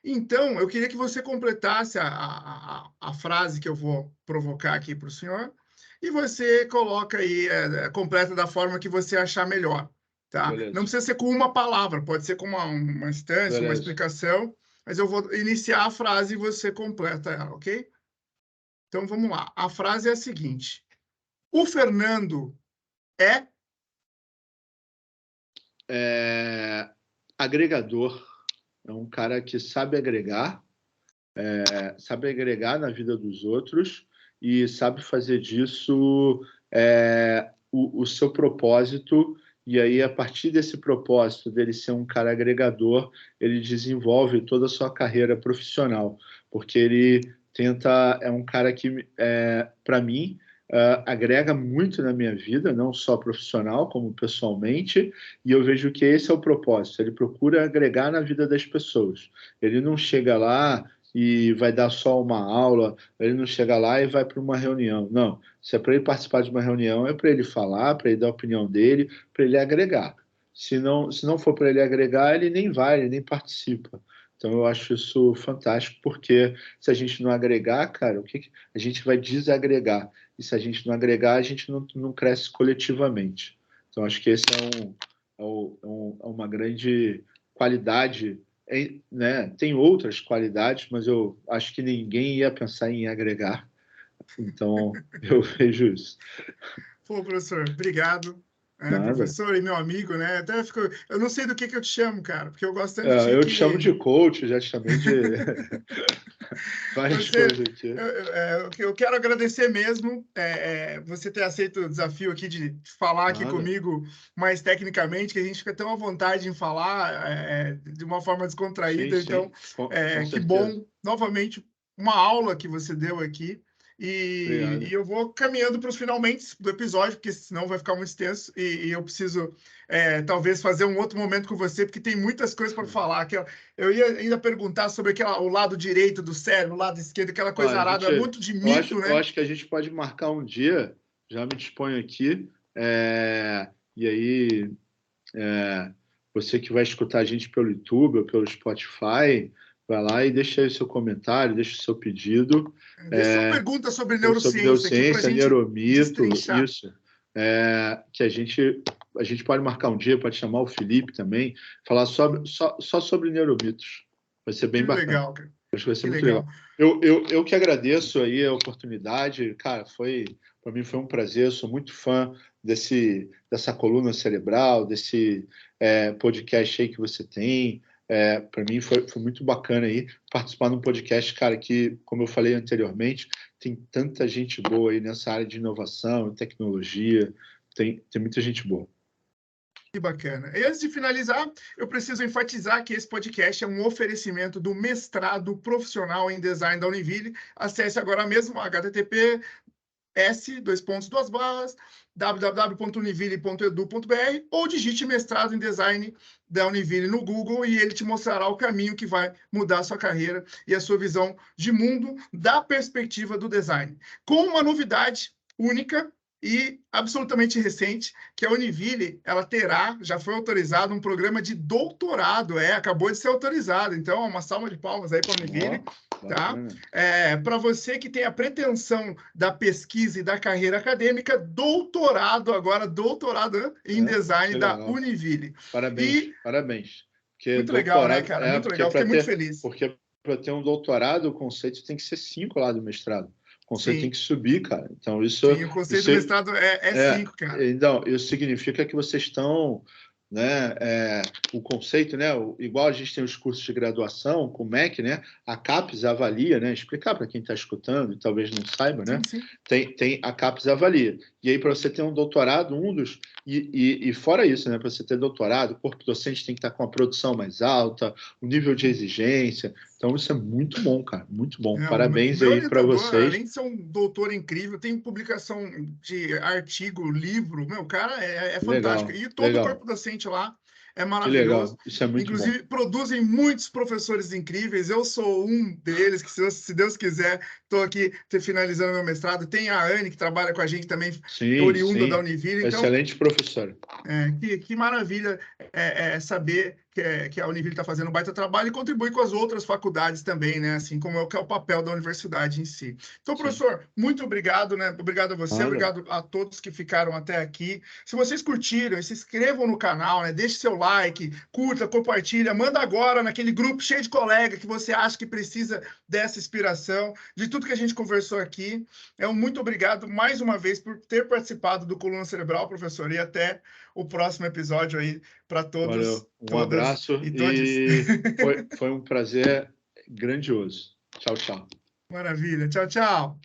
Então, eu queria que você completasse a frase que eu vou provocar aqui para o senhor e você coloca aí, completa da forma que você achar melhor, tá? Beleza. Não precisa ser com uma palavra, pode ser com uma instância, uma explicação, mas eu vou iniciar a frase e você completa ela, ok? Então, vamos lá. A frase é a seguinte: o Fernando agregador. é um cara que sabe agregar na vida dos outros e sabe fazer disso o seu propósito. E aí, a partir desse propósito dele ser um cara agregador, ele desenvolve toda a sua carreira profissional, porque ele é um cara que, para mim, agrega muito na minha vida, não só profissional, como pessoalmente, e eu vejo que esse é o propósito, ele procura agregar na vida das pessoas. Ele não chega lá e vai dar só uma aula, ele não chega lá e vai para uma reunião. Não, se é para ele participar de uma reunião, é para ele falar, para ele dar a opinião dele, para ele agregar. Se não for para ele agregar, ele nem vai, ele nem participa. Então, eu acho isso fantástico, porque se a gente não agregar, cara, a gente vai desagregar. E se a gente não agregar, a gente não cresce coletivamente. Então, acho que esse é uma grande qualidade, né? Tem outras qualidades, mas eu acho que ninguém ia pensar em agregar. Então, eu vejo isso. Pô, professor, obrigado. Nada. Professor e meu amigo, né? Eu não sei do que eu te chamo, cara, porque eu gosto tanto de ti Eu aqui. te chamo de coach, já te chamei de várias coisas aqui. Eu quero agradecer mesmo você ter aceito o desafio aqui de falar aqui comigo mais tecnicamente, que a gente fica tão à vontade em falar de uma forma descontraída. Sim, então, com que certeza. bom, novamente, uma aula que você deu aqui. E eu vou caminhando para os finalmente do episódio, porque senão vai ficar muito extenso e eu preciso talvez fazer um outro momento com você, porque tem muitas coisas para falar. Eu ia ainda perguntar sobre o lado direito do cérebro, o lado esquerdo, aquela coisa arada, é muito de mito, né? Eu acho que a gente pode marcar um dia, já me disponho aqui, e aí você que vai escutar a gente pelo YouTube ou pelo Spotify, vai lá e deixa aí o seu comentário, deixa o seu pedido. Deixa uma pergunta sobre sobre neurociência aqui para a gente neuromito, destrinchar. isso. Que a gente pode marcar um dia, pode chamar o Felipe também, falar só sobre neuromitos. Vai ser bem bacana. Legal, cara. Acho que vai ser muito legal. Eu que agradeço aí a oportunidade. Cara, para mim foi um prazer. Sou muito fã dessa coluna cerebral, desse podcast aí que você tem. Para mim foi muito bacana aí participar de um podcast, cara, que, como eu falei anteriormente, tem tanta gente boa aí nessa área de inovação, tecnologia, tem muita gente boa. Que bacana. E antes de finalizar, eu preciso enfatizar que esse podcast é um oferecimento do mestrado profissional em design da Univille. Acesse agora mesmo https://www.univille.edu.br ou digite mestrado em design da Univille no Google e ele te mostrará o caminho que vai mudar a sua carreira e a sua visão de mundo da perspectiva do design. Com uma novidade única e absolutamente recente, que a Univille, ela já foi autorizado um programa de doutorado, acabou de ser autorizado. Então, uma salva de palmas aí para a Univille. Tá? Para você que tem a pretensão da pesquisa e da carreira acadêmica, doutorado em design da Univille. Parabéns. Porque muito legal, né, cara? Muito legal, fiquei muito feliz. Porque para ter um doutorado, o conceito tem que ser 5 lá do mestrado. O conceito tem que subir, cara. Então, Sim, o conceito do mestrado é 5, cara. Então, isso significa que vocês estão, né, o conceito, né, igual a gente tem os cursos de graduação com o MEC, né, a CAPES avalia, né, explicar para quem está escutando e talvez não saiba, né, sim. Tem a CAPES avalia. E aí, para você ter um doutorado, e fora isso, né, para você ter doutorado, o corpo docente tem que estar com a produção mais alta, o nível de exigência. Então, isso é muito bom, cara, muito bom. Parabéns aí para vocês. Além de ser um doutor incrível, tem publicação de artigo, livro. O cara é fantástico. E todo o corpo docente lá é maravilhoso. Que legal. Isso é muito Inclusive, bom. produzem muitos professores incríveis. Eu sou um deles, que se Deus quiser, estou aqui finalizando meu mestrado. Tem a Anne, que trabalha com a gente também, oriunda da Univille. Então, excelente professor. Que maravilha saber que a Univille está fazendo um baita trabalho e contribui com as outras faculdades também, né? Assim como é o papel da universidade em si. Então, professor, muito obrigado, né? Obrigado a você, obrigado a todos que ficaram até aqui. Se vocês curtiram, se inscrevam no canal, né? Deixe seu like, curta, compartilha, manda agora naquele grupo cheio de colega que você acha que precisa dessa inspiração, de tudo que a gente conversou aqui. Muito obrigado mais uma vez por ter participado do Coluna Cerebral, professor, e até o próximo episódio aí para todos. Valeu. Um abraço e foi um prazer grandioso. Tchau, tchau. Maravilha. Tchau, tchau.